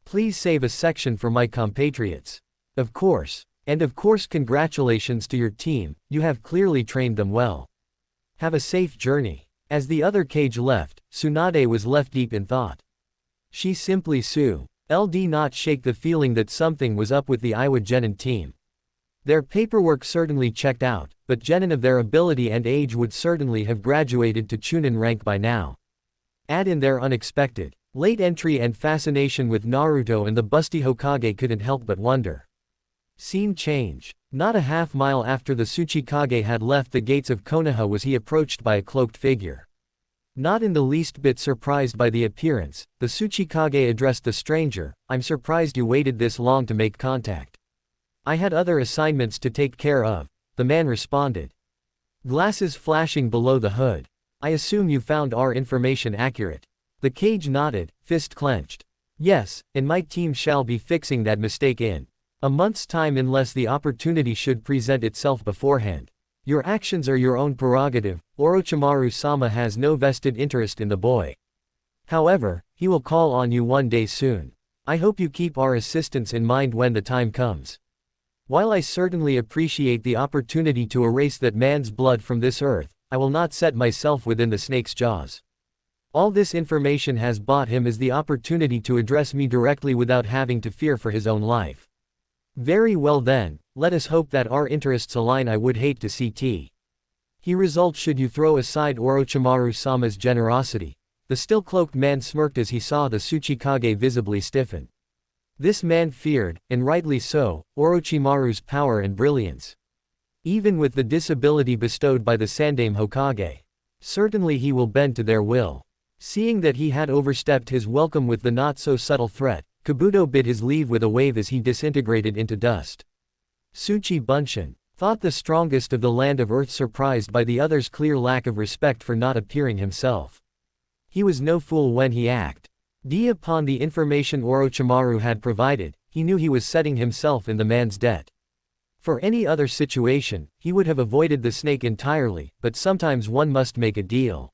Please save a section for my compatriots. Of course. And of course, congratulations to your team, you have clearly trained them well. Have a safe journey. As the other cage left, Tsunade was left deep in thought. She simply LD not shake the feeling that something was up with the Iowa Genin team. Their paperwork certainly checked out, but Genin of their ability and age would certainly have graduated to Chunin rank by now. Add in their unexpected, late entry and fascination with Naruto, and the busty Hokage couldn't help but wonder. Scene change. Not a half-mile after the Tsuchikage had left the gates of Konoha was he approached by a cloaked figure. Not in the least bit surprised by the appearance, the Tsuchikage addressed the stranger, "I'm surprised you waited this long to make contact." "I had other assignments to take care of," the man responded. Glasses flashing below the hood. "I assume you found our information accurate." The cage nodded, fist clenched. "Yes, and my team shall be fixing that mistake in a month's time unless the opportunity should present itself beforehand. Your actions are your own prerogative, Orochimaru-sama has no vested interest in the boy. However, he will call on you one day soon. I hope you keep our assistance in mind when the time comes. While I certainly appreciate the opportunity to erase that man's blood from this earth, I will not set myself within the snake's jaws. All this information has bought him is the opportunity to address me directly without having to fear for his own life. Very well then, let us hope that our interests align. I would hate to see he result should you throw aside Orochimaru-sama's generosity." The still-cloaked man smirked as he saw the Tsuchikage visibly stiffen. This man feared, and rightly so, Orochimaru's power and brilliance. Even with the disability bestowed by the Sandaime Hokage, certainly he will bend to their will. Seeing that he had overstepped his welcome with the not-so-subtle threat, Kabuto bid his leave with a wave as he disintegrated into dust. Tsuchi Bunshin, thought the strongest of the land of Earth, surprised by the other's clear lack of respect for not appearing himself. He was no fool when he acted. Upon the information Orochimaru had provided, he knew he was setting himself in the man's debt. For any other situation, he would have avoided the snake entirely, but sometimes one must make a deal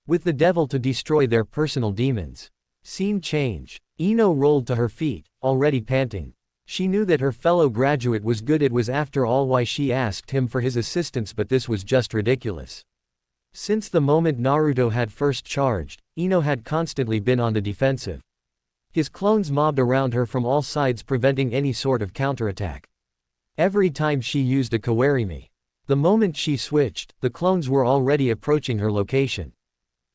with the devil to destroy their personal demons. Scene change. Ino rolled to her feet, already panting. She knew that her fellow graduate was good. It was after all why she asked him for his assistance, but this was just ridiculous. Since the moment Naruto had first charged, Ino had constantly been on the defensive. His clones mobbed around her from all sides, preventing any sort of counterattack. Every time she used a kawarimi, the moment she switched, the clones were already approaching her location.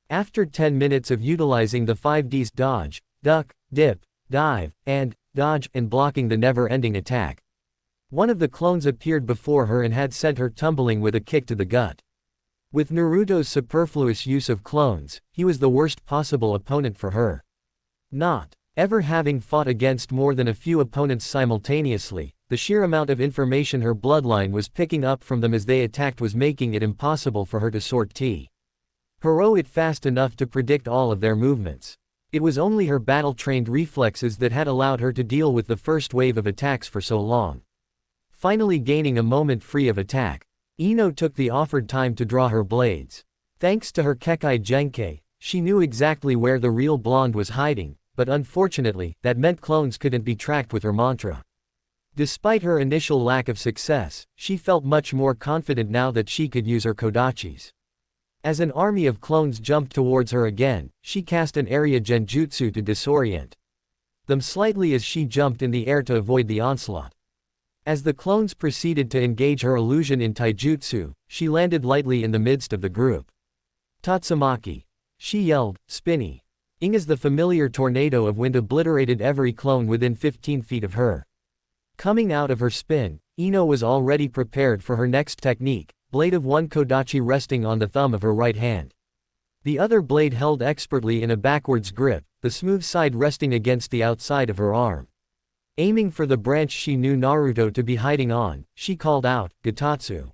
After 10 minutes of utilizing the 5Ds dodge, duck, dip, dive, and dodge, and blocking the never-ending attack, one of the clones appeared before her and had sent her tumbling with a kick to the gut. With Naruto's superfluous use of clones, he was the worst possible opponent for her. Not ever having fought against more than a few opponents simultaneously, the sheer amount of information her bloodline was picking up from them as they attacked was making it impossible for her to sort it fast enough to predict all of their movements. It was only her battle-trained reflexes that had allowed her to deal with the first wave of attacks for so long. Finally gaining a moment free of attack, Ino took the offered time to draw her blades. Thanks to her Kekai Genkai, she knew exactly where the real blonde was hiding, but unfortunately, that meant clones couldn't be tracked with her mantra. Despite her initial lack of success, she felt much more confident now that she could use her kodachis. As an army of clones jumped towards her again, she cast an area genjutsu to disorient them slightly as she jumped in the air to avoid the onslaught. As the clones proceeded to engage her illusion in taijutsu, she landed lightly in the midst of the group. "Tatsumaki!" she yelled, spinny. As the familiar tornado of wind obliterated every clone within 15 feet of her. Coming out of her spin, Ino was already prepared for her next technique, blade of one kodachi resting on the thumb of her right hand. The other blade held expertly in a backwards grip, the smooth side resting against the outside of her arm. Aiming for the branch she knew Naruto to be hiding on, she called out, "Gatatsu."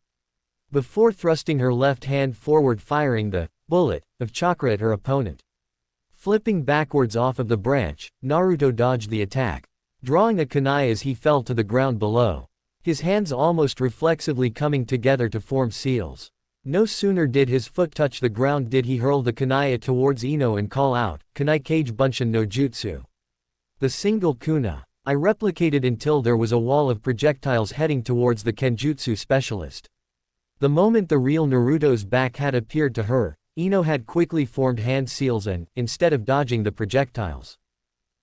Before thrusting her left hand forward, firing the bullet of chakra at her opponent. Flipping backwards off of the branch, Naruto dodged the attack, drawing a kunai as he fell to the ground below, his hands almost reflexively coming together to form seals. No sooner did his foot touch the ground did he hurl the kunai towards Ino and call out, "Kunai Kage Bunshin no Jutsu." The single kuna I replicated until there was a wall of projectiles heading towards the Kenjutsu specialist. The moment the real Naruto's back had appeared to her, Ino had quickly formed hand seals and, instead of dodging the projectiles,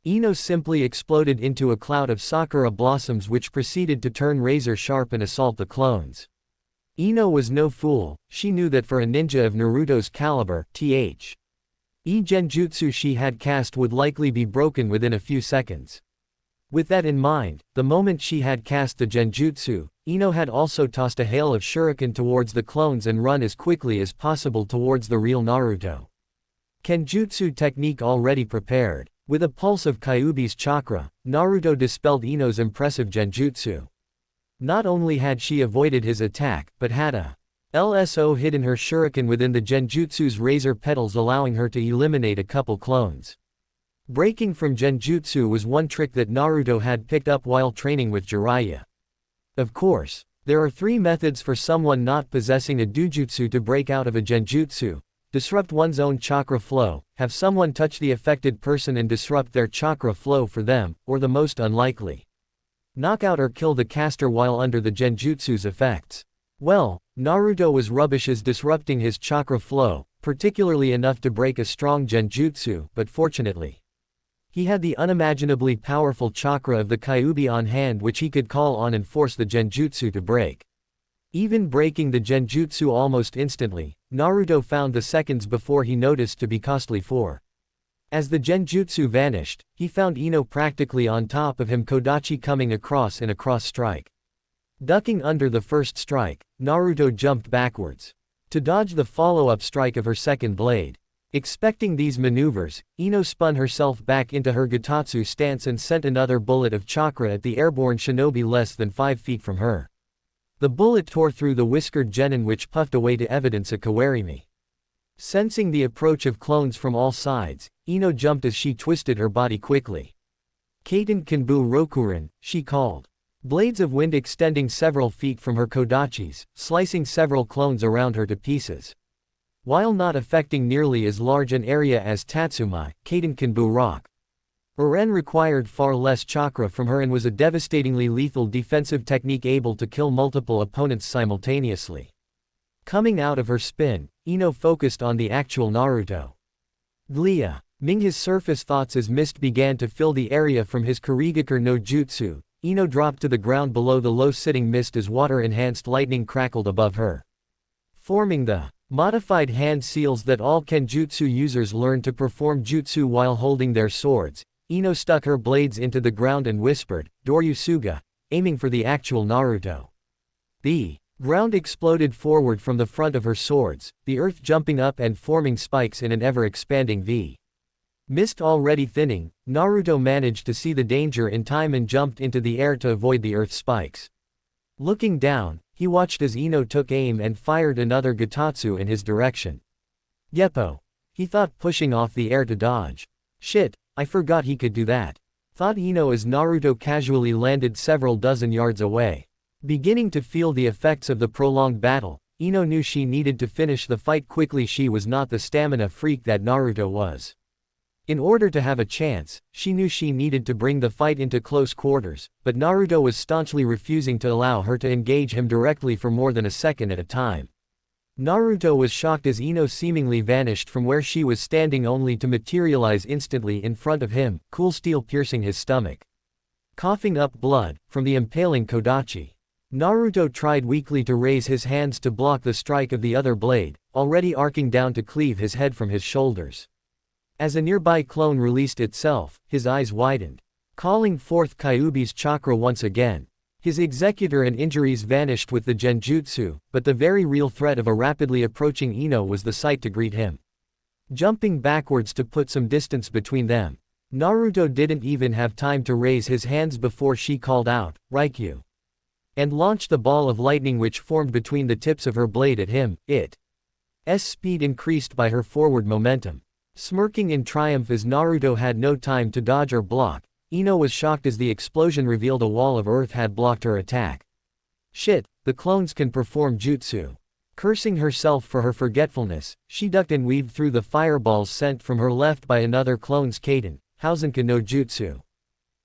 Ino simply exploded into a cloud of sakura blossoms which proceeded to turn razor sharp and assault the clones. Ino was no fool, she knew that for a ninja of Naruto's caliber, genjutsu she had cast would likely be broken within a few seconds. With that in mind, the moment she had cast the genjutsu, Ino had also tossed a hail of shuriken towards the clones and run as quickly as possible towards the real Naruto. Kenjutsu technique already prepared. With a pulse of Kyuubi's chakra, Naruto dispelled Ino's impressive genjutsu. Not only had she avoided his attack, but had a LSO hidden her shuriken within the genjutsu's razor petals, allowing her to eliminate a couple clones. Breaking from genjutsu was one trick that Naruto had picked up while training with Jiraiya. Of course, there are 3 methods for someone not possessing a dojutsu to break out of a genjutsu: disrupt one's own chakra flow, have someone touch the affected person and disrupt their chakra flow for them, or the most unlikely, knock out or kill the caster while under the genjutsu's effects. Well, Naruto was rubbish as disrupting his chakra flow, particularly enough to break a strong genjutsu, but fortunately, he had the unimaginably powerful chakra of the Kyuubi on hand which he could call on and force the genjutsu to break. Even breaking the genjutsu almost instantly, Naruto found the seconds before he noticed to be costly for. As the genjutsu vanished, he found Ino practically on top of him, kodachi coming across in a cross strike. Ducking under the first strike, Naruto jumped backwards to dodge the follow-up strike of her second blade. Expecting these maneuvers, Ino spun herself back into her Gatatsu stance and sent another bullet of chakra at the airborne shinobi less than 5 feet from her. The bullet tore through the whiskered genin which puffed away to evidence a kawarimi. Sensing the approach of clones from all sides, Ino jumped as she twisted her body quickly. "Kaiten Kanbu Rokurin," she called. Blades of wind extending several feet from her kodachis, slicing several clones around her to pieces. While not affecting nearly as large an area as Tatsumai, Kaiten Kanbu Rock Uren required far less chakra from her and was a devastatingly lethal defensive technique able to kill multiple opponents simultaneously. Coming out of her spin, Ino focused on the actual Naruto. Glia. Ming his surface thoughts as mist began to fill the area from his Kurigakure no Jutsu, Ino dropped to the ground below the low-sitting mist as water-enhanced lightning crackled above her. Forming the modified hand seals that all Kenjutsu users learn to perform jutsu while holding their swords, Ino stuck her blades into the ground and whispered, "Doryusuga," aiming for the actual Naruto. The ground exploded forward from the front of her swords, the earth jumping up and forming spikes in an ever-expanding V. Mist already thinning, Naruto managed to see the danger in time and jumped into the air to avoid the earth spikes. Looking down, he watched as Ino took aim and fired another Gatatsu in his direction. Yeppo! He thought, pushing off the air to dodge. Shit, I forgot he could do that. Thought Ino as Naruto casually landed several dozen yards away. Beginning to feel the effects of the prolonged battle, Ino knew she needed to finish the fight quickly. She was not the stamina freak that Naruto was. In order to have a chance, she knew she needed to bring the fight into close quarters, but Naruto was staunchly refusing to allow her to engage him directly for more than a second at a time. Naruto was shocked as Ino seemingly vanished from where she was standing only to materialize instantly in front of him, cool steel piercing his stomach. Coughing up blood from the impaling kodachi, Naruto tried weakly to raise his hands to block the strike of the other blade, already arcing down to cleave his head from his shoulders. As a nearby clone released itself, his eyes widened, calling forth Kyuubi's chakra once again. His executor and injuries vanished with the genjutsu, but the very real threat of a rapidly approaching Ino was the sight to greet him. Jumping backwards to put some distance between them, Naruto didn't even have time to raise his hands before she called out, "Raikyu!" and launched the ball of lightning which formed between the tips of her blade at him. Its speed increased by her forward momentum. Smirking in triumph as Naruto had no time to dodge or block, Ino was shocked as the explosion revealed a wall of earth had blocked her attack. Shit, the clones can perform jutsu. Cursing herself for her forgetfulness, she ducked and weaved through the fireballs sent from her left by another clone's Kaden, Hausenka no Jutsu.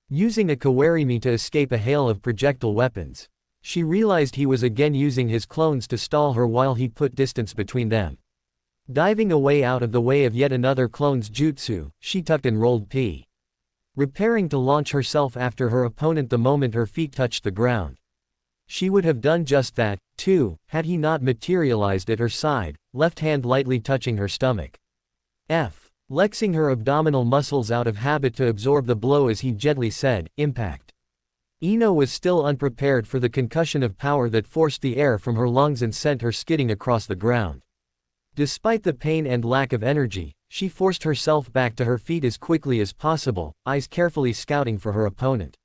Using a kawarimi to escape a hail of projectile weapons, she realized he was again using his clones to stall her while he put distance between them. Diving away out of the way of yet another clone's jutsu, she tucked and rolled P. Repairing to launch herself after her opponent the moment her feet touched the ground. She would have done just that, too, had he not materialized at her side, left hand lightly touching her stomach. Flexing her abdominal muscles out of habit to absorb the blow as he gently said, "Impact." Ino was still unprepared for the concussion of power that forced the air from her lungs and sent her skidding across the ground. Despite the pain and lack of energy, she forced herself back to her feet as quickly as possible, eyes carefully scouting for her opponent.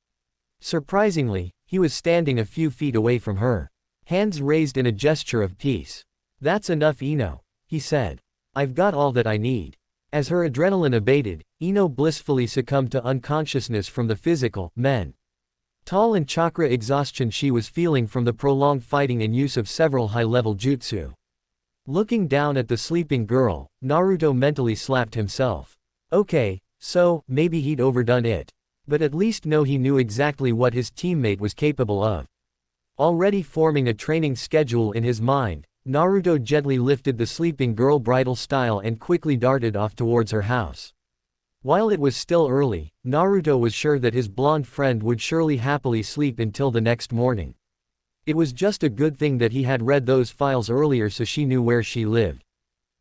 Surprisingly, he was standing a few feet away from her, hands raised in a gesture of peace. "That's enough, Ino," he said. "I've got all that I need." As her adrenaline abated, Ino blissfully succumbed to unconsciousness from the physical, mental and chakra exhaustion she was feeling from the prolonged fighting and use of several high-level jutsu. Looking down at the sleeping girl, Naruto mentally slapped himself. Okay, so, maybe he'd overdone it. But at least he knew exactly what his teammate was capable of. Already forming a training schedule in his mind, Naruto gently lifted the sleeping girl bridal style and quickly darted off towards her house. While it was still early, Naruto was sure that his blonde friend would surely happily sleep until the next morning. It was just a good thing that he had read those files earlier so she knew where she lived.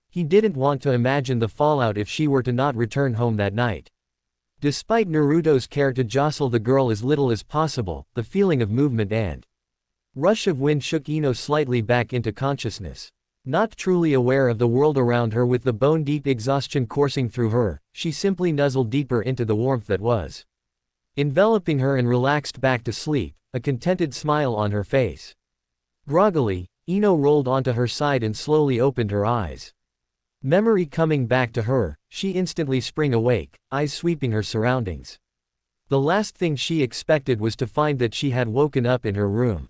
He didn't want to imagine the fallout if she were to not return home that night. Despite Naruto's care to jostle the girl as little as possible, the feeling of movement and rush of wind shook Ino slightly back into consciousness. Not truly aware of the world around her with the bone-deep exhaustion coursing through her, she simply nuzzled deeper into the warmth that was enveloping her and relaxed back to sleep, a contented smile on her face. Groggily, Ino rolled onto her side and slowly opened her eyes. Memory coming back to her, she instantly sprang awake, eyes sweeping her surroundings. The last thing she expected was to find that she had woken up in her room.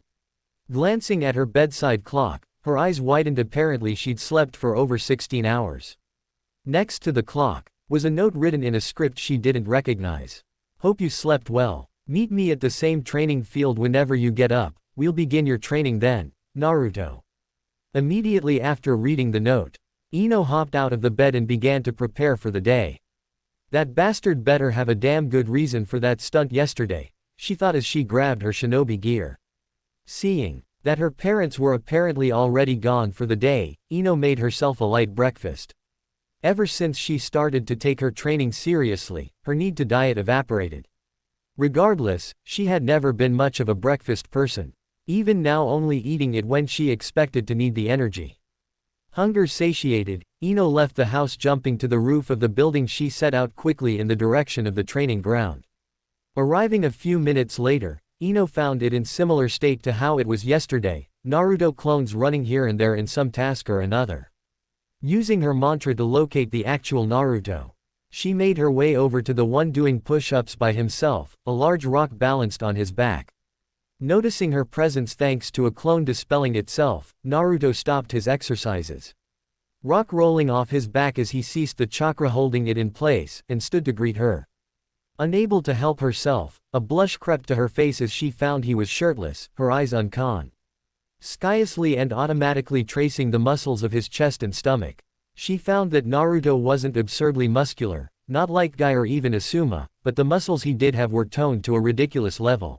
Glancing at her bedside clock, her eyes widened. Apparently she'd slept for over 16 hours. Next to the clock was a note written in a script she didn't recognize. "Hope you slept well. Meet me at the same training field whenever you get up, we'll begin your training then, Naruto." Immediately after reading the note, Ino hopped out of the bed and began to prepare for the day. That bastard better have a damn good reason for that stunt yesterday, she thought as she grabbed her shinobi gear. Seeing that her parents were apparently already gone for the day, Ino made herself a light breakfast. Ever since she started to take her training seriously, her need to diet evaporated. Regardless, she had never been much of a breakfast person, even now only eating it when she expected to need the energy. Hunger satiated, Ino left the house, jumping to the roof of the building. She set out quickly in the direction of the training ground. Arriving a few minutes later, Ino found it in similar state to how it was yesterday, Naruto clones running here and there in some task or another. Using her mantra to locate the actual Naruto, she made her way over to the one doing push-ups by himself, a large rock balanced on his back. Noticing her presence thanks to a clone dispelling itself, Naruto stopped his exercises. Rock rolling off his back as he ceased the chakra holding it in place, and stood to greet her. Unable to help herself, a blush crept to her face as she found he was shirtless, her eyes unconsciously and automatically tracing the muscles of his chest and stomach. She found that Naruto wasn't absurdly muscular, not like Guy or even Asuma, but the muscles he did have were toned to a ridiculous level.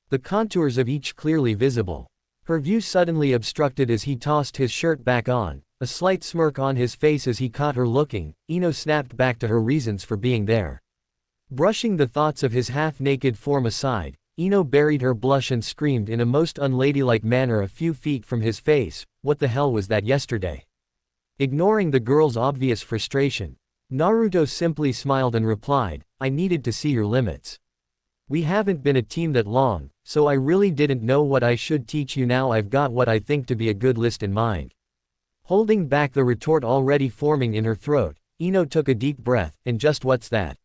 The contours of each clearly visible. Her view suddenly obstructed as he tossed his shirt back on, a slight smirk on his face as he caught her looking. Ino snapped back to her reasons for being there. Brushing the thoughts of his half-naked form aside, Ino buried her blush and screamed in a most unladylike manner a few feet from his face, "What the hell was that yesterday?" Ignoring the girl's obvious frustration, Naruto simply smiled and replied, "I needed to see your limits. We haven't been a team that long, so I really didn't know what I should teach you. Now I've got what I think to be a good list in mind." Holding back the retort already forming in her throat, Ino took a deep breath. "And just what's that?"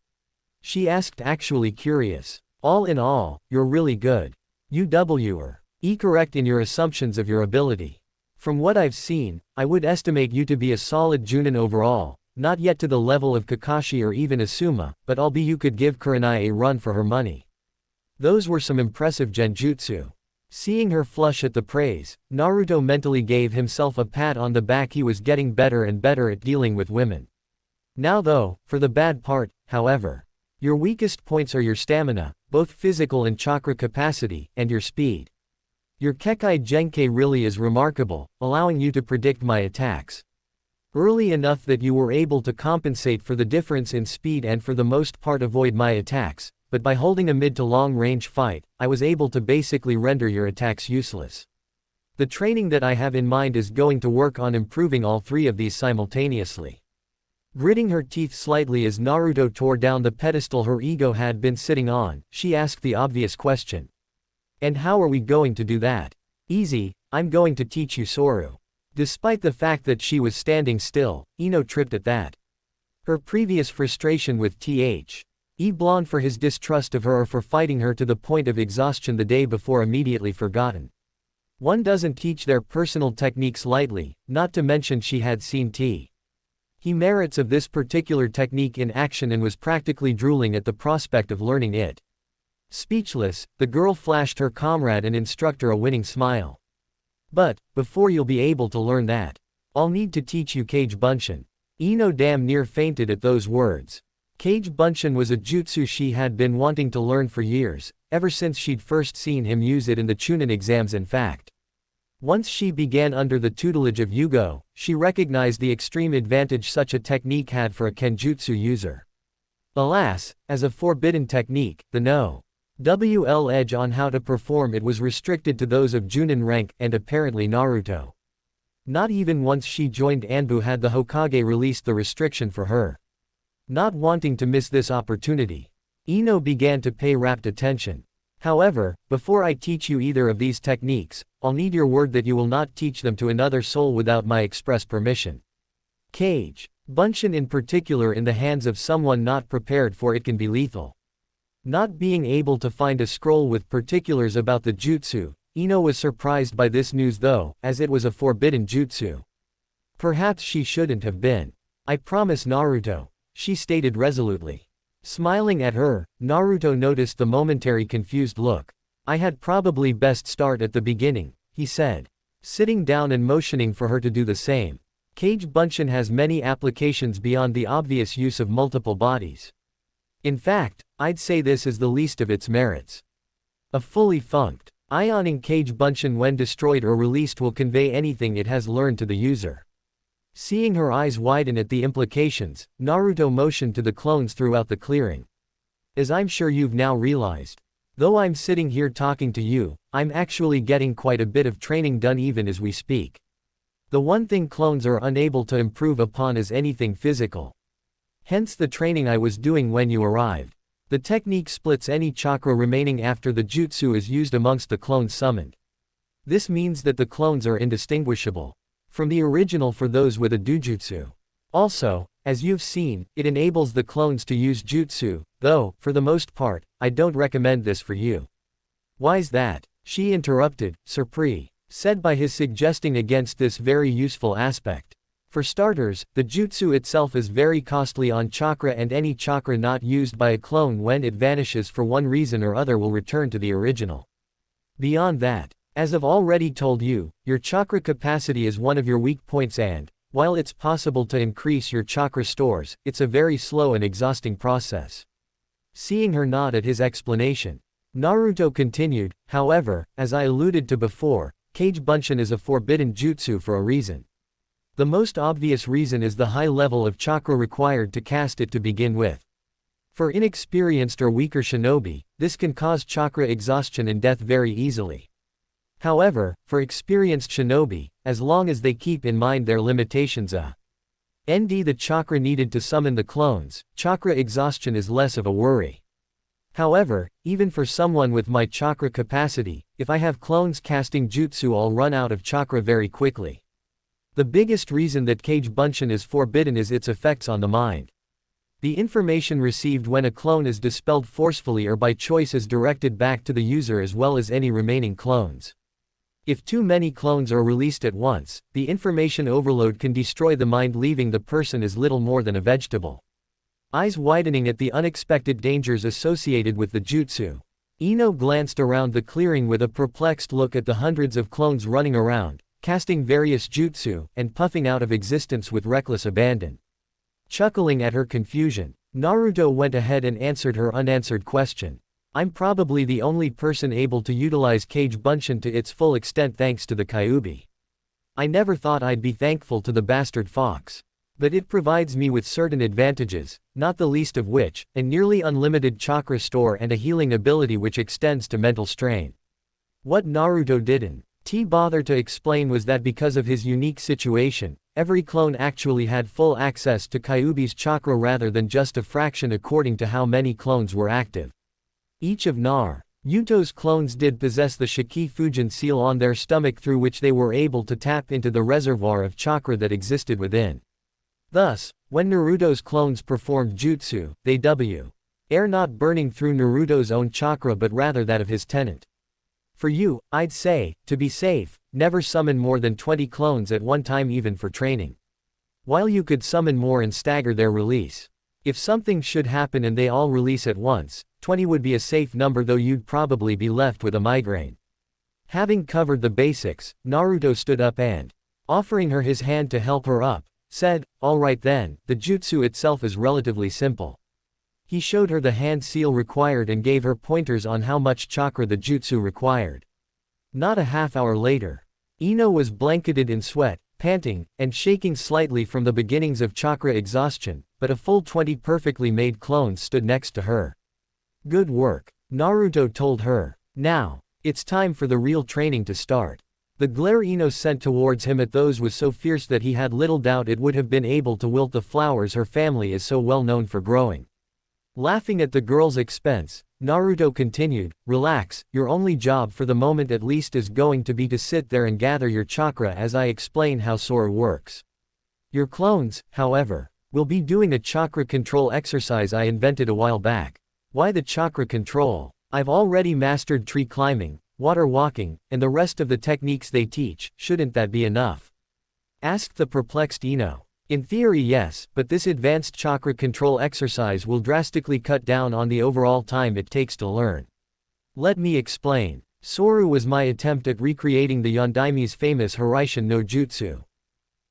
she asked, actually curious. "All in all, you're really good. You were correct in your assumptions of your ability. From what I've seen, I would estimate you to be a solid Junin overall, not yet to the level of Kakashi or even Asuma, but albeit you could give Kurenai a run for her money. Those were some impressive genjutsu." Seeing her flush at the praise, Naruto mentally gave himself a pat on the back. He was getting better and better at dealing with women. Now though, for the bad part, however. Your weakest points are your stamina, both physical and chakra capacity, and your speed. Your Kekai Genkai really is remarkable, allowing you to predict my attacks early enough that you were able to compensate for the difference in speed and for the most part avoid my attacks, but by holding a mid to long range fight, I was able to basically render your attacks useless. The training that I have in mind is going to work on improving all three of these simultaneously." Gritting her teeth slightly as Naruto tore down the pedestal her ego had been sitting on, she asked the obvious question. "And how are we going to do that?" "Easy, I'm going to teach you Soru." Despite the fact that she was standing still, Ino tripped at that. Her previous frustration with Blonde for his distrust of her or for fighting her to the point of exhaustion the day before immediately forgotten. One doesn't teach their personal techniques lightly, not to mention she had seen He merits of this particular technique in action and was practically drooling at the prospect of learning it. Speechless, the girl flashed her comrade and instructor a winning smile. "But, before you'll be able to learn that, I'll need to teach you Kage Bunshin." Ino damn near fainted at those words. Kage Bunshin was a jutsu she had been wanting to learn for years, ever since she'd first seen him use it in the Chunin exams. In fact, once she began under the tutelage of Yugo, she recognized the extreme advantage such a technique had for a kenjutsu user. Alas, as a forbidden technique, the no-WL edge on how to perform it was restricted to those of Junin rank, and apparently Naruto. Not even once she joined Anbu had the Hokage released the restriction for her. Not wanting to miss this opportunity, Ino began to pay rapt attention. "However, before I teach you either of these techniques, I'll need your word that you will not teach them to another soul without my express permission." Kage Bunshin in particular in the hands of someone not prepared for it can be lethal. Not being able to find a scroll with particulars about the jutsu, Ino was surprised by this news though, as it was a forbidden jutsu. Perhaps she shouldn't have been. "I promise Naruto," she stated resolutely. Smiling at her, Naruto noticed the momentary confused look. "I had probably best start at the beginning," he said, sitting down and motioning for her to do the same. Kage Bunshin has many applications beyond the obvious use of multiple bodies. In fact, I'd say this is the least of its merits. A fully funked, ioning Kage Bunshin when destroyed or released will convey anything it has learned to the user. Seeing her eyes widen at the implications, Naruto motioned to the clones throughout the clearing. "As I'm sure you've now realized, though I'm sitting here talking to you, I'm actually getting quite a bit of training done even as we speak. The one thing clones are unable to improve upon is anything physical. Hence the training I was doing when you arrived. The technique splits any chakra remaining after the jutsu is used amongst the clones summoned. This means that the clones are indistinguishable from the original for those with a dojutsu. Also, as you've seen, it enables the clones to use jutsu, though, for the most part, I don't recommend this for you." "Why's that?" she interrupted, surprised by his suggesting against this very useful aspect. "For starters, the jutsu itself is very costly on chakra and any chakra not used by a clone when it vanishes for one reason or other will return to the original. Beyond that, as I've already told you, your chakra capacity is one of your weak points and, while it's possible to increase your chakra stores, it's a very slow and exhausting process." Seeing her nod at his explanation, Naruto continued, "However, as I alluded to before, Kage Bunshin is a forbidden jutsu for a reason. The most obvious reason is the high level of chakra required to cast it to begin with. For inexperienced or weaker shinobi, this can cause chakra exhaustion and death very easily. However, for experienced shinobi, as long as they keep in mind their limitations the chakra needed to summon the clones, chakra exhaustion is less of a worry. However, even for someone with my chakra capacity, if I have clones casting jutsu, I'll run out of chakra very quickly. The biggest reason that Kage Bunshin is forbidden is its effects on the mind. The information received when a clone is dispelled forcefully or by choice is directed back to the user as well as any remaining clones. If too many clones are released at once, the information overload can destroy the mind, leaving the person as little more than a vegetable. Eyes widening at the unexpected dangers associated with the jutsu. Ino glanced around the clearing with a perplexed look at the hundreds of clones running around, casting various jutsu, and puffing out of existence with reckless abandon. Chuckling at her confusion, Naruto went ahead and answered her unanswered question. I'm probably the only person able to utilize Kage Bunshin to its full extent thanks to the Kyuubi. I never thought I'd be thankful to the bastard fox. But it provides me with certain advantages, not the least of which, a nearly unlimited chakra store and a healing ability which extends to mental strain. What Naruto didn't bother to explain was that because of his unique situation, every clone actually had full access to Kyuubi's chakra rather than just a fraction according to how many clones were active. Each of Naruto's clones did possess the Shiki Fujin seal on their stomach through which they were able to tap into the reservoir of chakra that existed within. Thus, when Naruto's clones performed jutsu, they were not burning through Naruto's own chakra but rather that of his tenant. For you, I'd say, to be safe, never summon more than 20 clones at one time even for training. While you could summon more and stagger their release. If something should happen and they all release at once, 20 would be a safe number, though you'd probably be left with a migraine. Having covered the basics, Naruto stood up and, offering her his hand to help her up, said, "Alright then, the jutsu itself is relatively simple." He showed her the hand seal required and gave her pointers on how much chakra the jutsu required. Not a half hour later, Ino was blanketed in sweat, panting, and shaking slightly from the beginnings of chakra exhaustion, but a full 20 perfectly made clones stood next to her. "Good work," Naruto told her. "Now, it's time for the real training to start." The glare Ino sent towards him at those was so fierce that he had little doubt it would have been able to wilt the flowers her family is so well known for growing. Laughing at the girl's expense, Naruto continued, "Relax, your only job for the moment at least is going to be to sit there and gather your chakra as I explain how Sora works. Your clones, however, will be doing a chakra control exercise I invented a while back." "Why the chakra control? I've already mastered tree climbing, water walking, and the rest of the techniques they teach, shouldn't that be enough?" asked the perplexed Ino. "In theory yes, but this advanced chakra control exercise will drastically cut down on the overall time it takes to learn. Let me explain. Soru was my attempt at recreating the Yondaime's famous Hiraishin no Jutsu.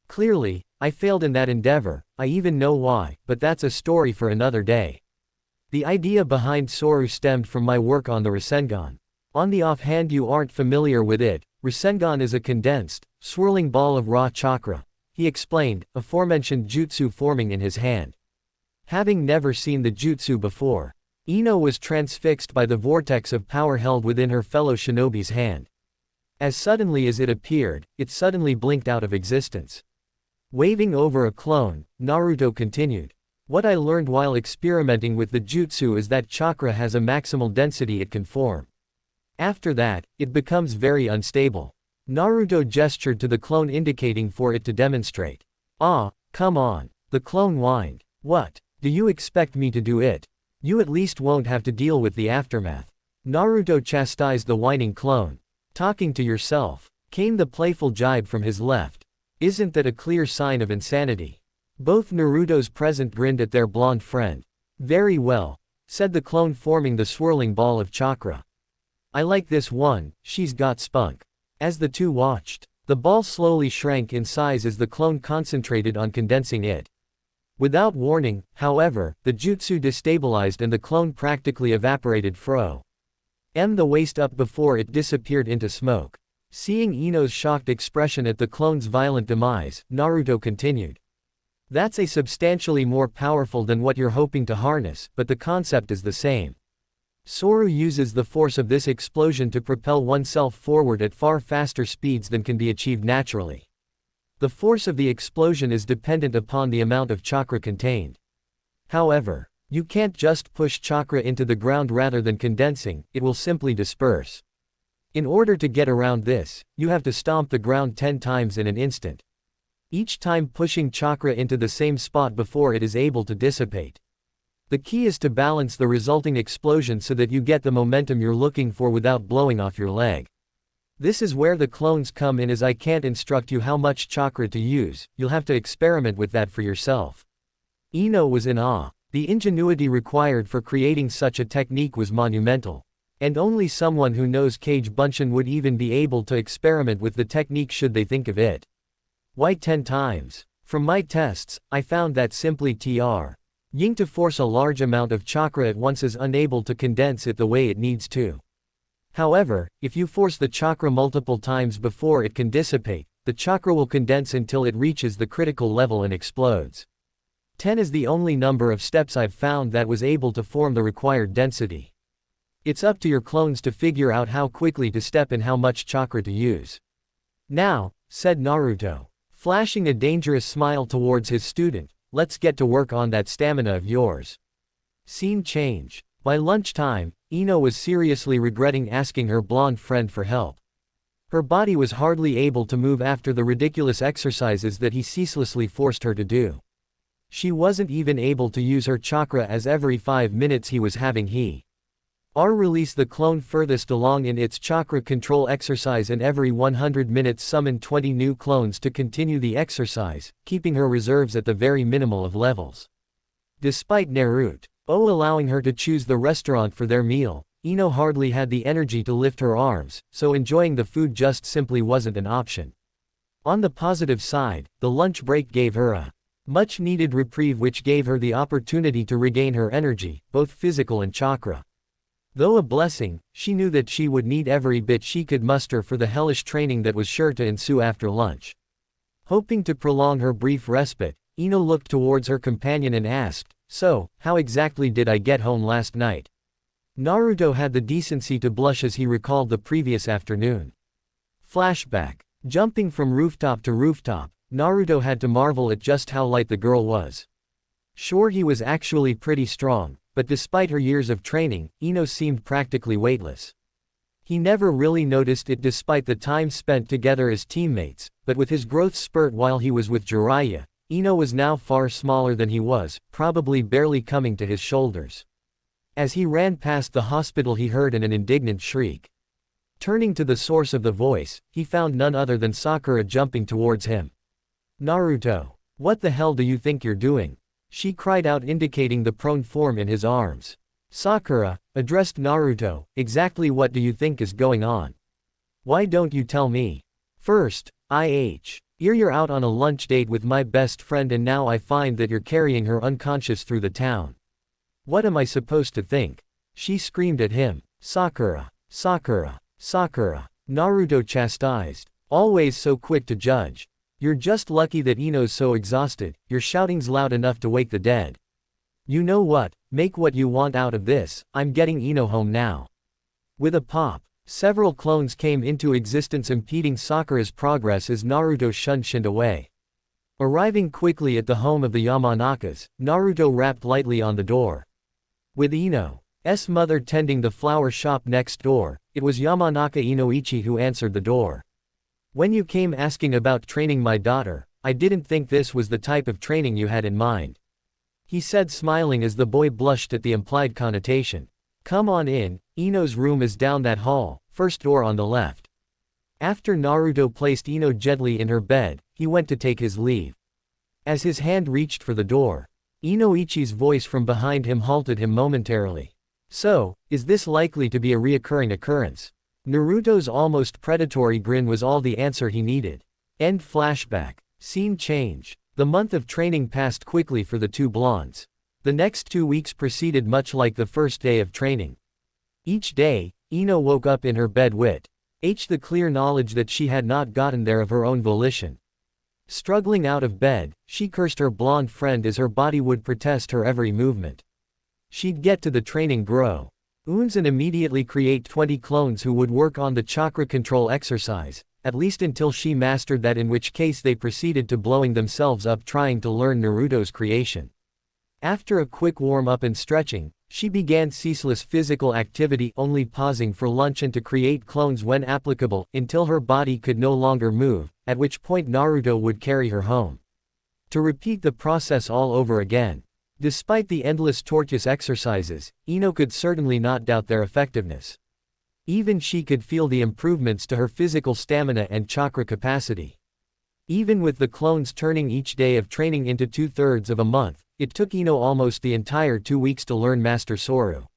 Clearly, I failed in that endeavor, I even know why, but that's a story for another day. The idea behind Soru stemmed from my work on the Rasengan. On the offhand you aren't familiar with it, Rasengan is a condensed, swirling ball of raw chakra," he explained, aforementioned jutsu forming in his hand. Having never seen the jutsu before, Ino was transfixed by the vortex of power held within her fellow shinobi's hand. As suddenly as it appeared, it suddenly blinked out of existence. Waving over a clone, Naruto continued. "What I learned while experimenting with the jutsu is that chakra has a maximal density it can form. After that, it becomes very unstable." Naruto gestured to the clone indicating for it to demonstrate. "Ah, come on," the clone whined. "What? Do you expect me to do it? You at least won't have to deal with the aftermath." Naruto chastised the whining clone. "Talking to yourself," came the playful jibe from his left. "Isn't that a clear sign of insanity?" Both Naruto's present grinned at their blonde friend. "Very well," said the clone forming the swirling ball of chakra. "I like this one, she's got spunk." As the two watched, the ball slowly shrank in size as the clone concentrated on condensing it. Without warning, however, the jutsu destabilized and the clone practically evaporated the waist up before it disappeared into smoke. Seeing Ino's shocked expression at the clone's violent demise, Naruto continued. That's a substantially more powerful than what you're hoping to harness, but the concept is the same. Soru uses the force of this explosion to propel oneself forward at far faster speeds than can be achieved naturally. The force of the explosion is dependent upon the amount of chakra contained. However, you can't just push chakra into the ground rather than condensing, it will simply disperse. In order to get around this, you have to stomp the ground 10 times in an instant. Each time pushing chakra into the same spot before it is able to dissipate. The key is to balance the resulting explosion so that you get the momentum you're looking for without blowing off your leg. This is where the clones come in, as I can't instruct you how much chakra to use, you'll have to experiment with that for yourself. Ino was in awe. The ingenuity required for creating such a technique was monumental. And only someone who knows Kage Bunshin would even be able to experiment with the technique should they think of it. Why 10 times? From my tests, I found that simply Ying to force a large amount of chakra at once is unable to condense it the way it needs to. However, if you force the chakra multiple times before it can dissipate, the chakra will condense until it reaches the critical level and explodes. 10 is the only number of steps I've found that was able to form the required density. It's up to your clones to figure out how quickly to step and how much chakra to use. Now, said Naruto, flashing a dangerous smile towards his student, let's get to work on that stamina of yours. Scene change. By lunchtime, Ino was seriously regretting asking her blonde friend for help. Her body was hardly able to move after the ridiculous exercises that he ceaselessly forced her to do. She wasn't even able to use her chakra, as every 5 minutes he was having release the clone furthest along in its chakra control exercise, and every 100 minutes summon 20 new clones to continue the exercise, keeping her reserves at the very minimal of levels. Despite naruto allowing her to choose the restaurant for their meal, Ino hardly had the energy to lift her arms, so enjoying the food just simply wasn't an option. On the positive side, the lunch break gave her a much-needed reprieve, which gave her the opportunity to regain her energy, both physical and chakra. Though a blessing, she knew that she would need every bit she could muster for the hellish training that was sure to ensue after lunch. Hoping to prolong her brief respite, Ino looked towards her companion and asked, "So, how exactly did I get home last night?" Naruto had the decency to blush as he recalled the previous afternoon. Flashback. Jumping from rooftop to rooftop, Naruto had to marvel at just how light the girl was. Sure, he was actually pretty strong, but despite her years of training, Ino seemed practically weightless. He never really noticed it despite the time spent together as teammates, but with his growth spurt while he was with Jiraiya, Ino was now far smaller than he was, probably barely coming to his shoulders. As he ran past the hospital, he heard an indignant shriek. Turning to the source of the voice, he found none other than Sakura jumping towards him. "Naruto, what the hell do you think you're doing?" she cried out, indicating the prone form in his arms. Sakura addressed Naruto, "Exactly what do you think is going on? Why don't you tell me? First, you're out on a lunch date with my best friend, and now I find that you're carrying her unconscious through the town. What am I supposed to think?" she screamed at him. "Sakura, Sakura, Sakura," Naruto chastised. "Always so quick to judge. You're just lucky that Ino's so exhausted, your shouting's loud enough to wake the dead. You know what, make what you want out of this, I'm getting Ino home now." With a pop, several clones came into existence, impeding Sakura's progress as Naruto shunned away. Arriving quickly at the home of the Yamanakas, Naruto rapped lightly on the door. With Ino's mother tending the flower shop next door, it was Yamanaka Inoichi who answered the door. "When you came asking about training my daughter, I didn't think this was the type of training you had in mind," he said, smiling as the boy blushed at the implied connotation. "Come on in, Ino's room is down that hall, first door on the left." After Naruto placed Ino gently in her bed, he went to take his leave. As his hand reached for the door, Inoichi's voice from behind him halted him momentarily. "So, is this likely to be a reoccurring occurrence?" Naruto's almost predatory grin was all the answer he needed. End flashback. Scene change. The month of training passed quickly for the two blondes. The next 2 weeks proceeded much like the first day of training. Each day, Ino woke up in her bed with The clear knowledge that she had not gotten there of her own volition. Struggling out of bed, she cursed her blonde friend as her body would protest her every movement. She'd get to the training grow Uns and immediately create 20 clones who would work on the chakra control exercise, at least until she mastered that, in which case they proceeded to blowing themselves up trying to learn Naruto's creation. After a quick warm-up and stretching, she began ceaseless physical activity, only pausing for lunch and to create clones when applicable, until her body could no longer move, at which point Naruto would carry her home. To repeat the process all over again. Despite the endless torturous exercises, Ino could certainly not doubt their effectiveness. Even she could feel the improvements to her physical stamina and chakra capacity. Even with the clones turning each day of training into 2/3 of a month, it took Ino almost the entire 2 weeks to learn Master Soru.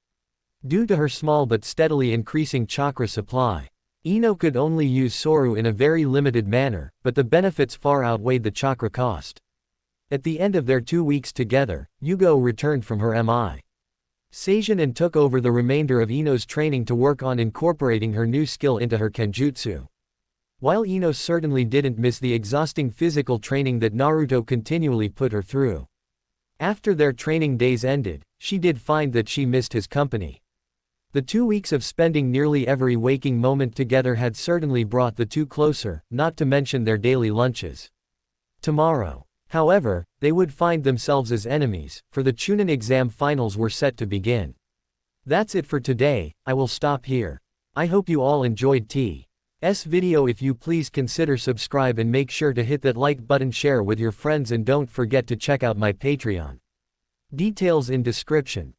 Due to her small but steadily increasing chakra supply, Ino could only use Soru in a very limited manner, but the benefits far outweighed the chakra cost. At the end of their 2 weeks together, Yugo returned from her MI. Seijin and took over the remainder of Ino's training to work on incorporating her new skill into her kenjutsu. While Ino certainly didn't miss the exhausting physical training that Naruto continually put her through. After their training days ended, she did find that she missed his company. The 2 weeks of spending nearly every waking moment together had certainly brought the two closer, not to mention their daily lunches. Tomorrow, however, they would find themselves as enemies, for the Chunin exam finals were set to begin. That's it for today, I will stop here. I hope you all enjoyed T's video. If you please consider subscribe and make sure to hit that like button, share with your friends, and don't forget to check out my Patreon. Details in description.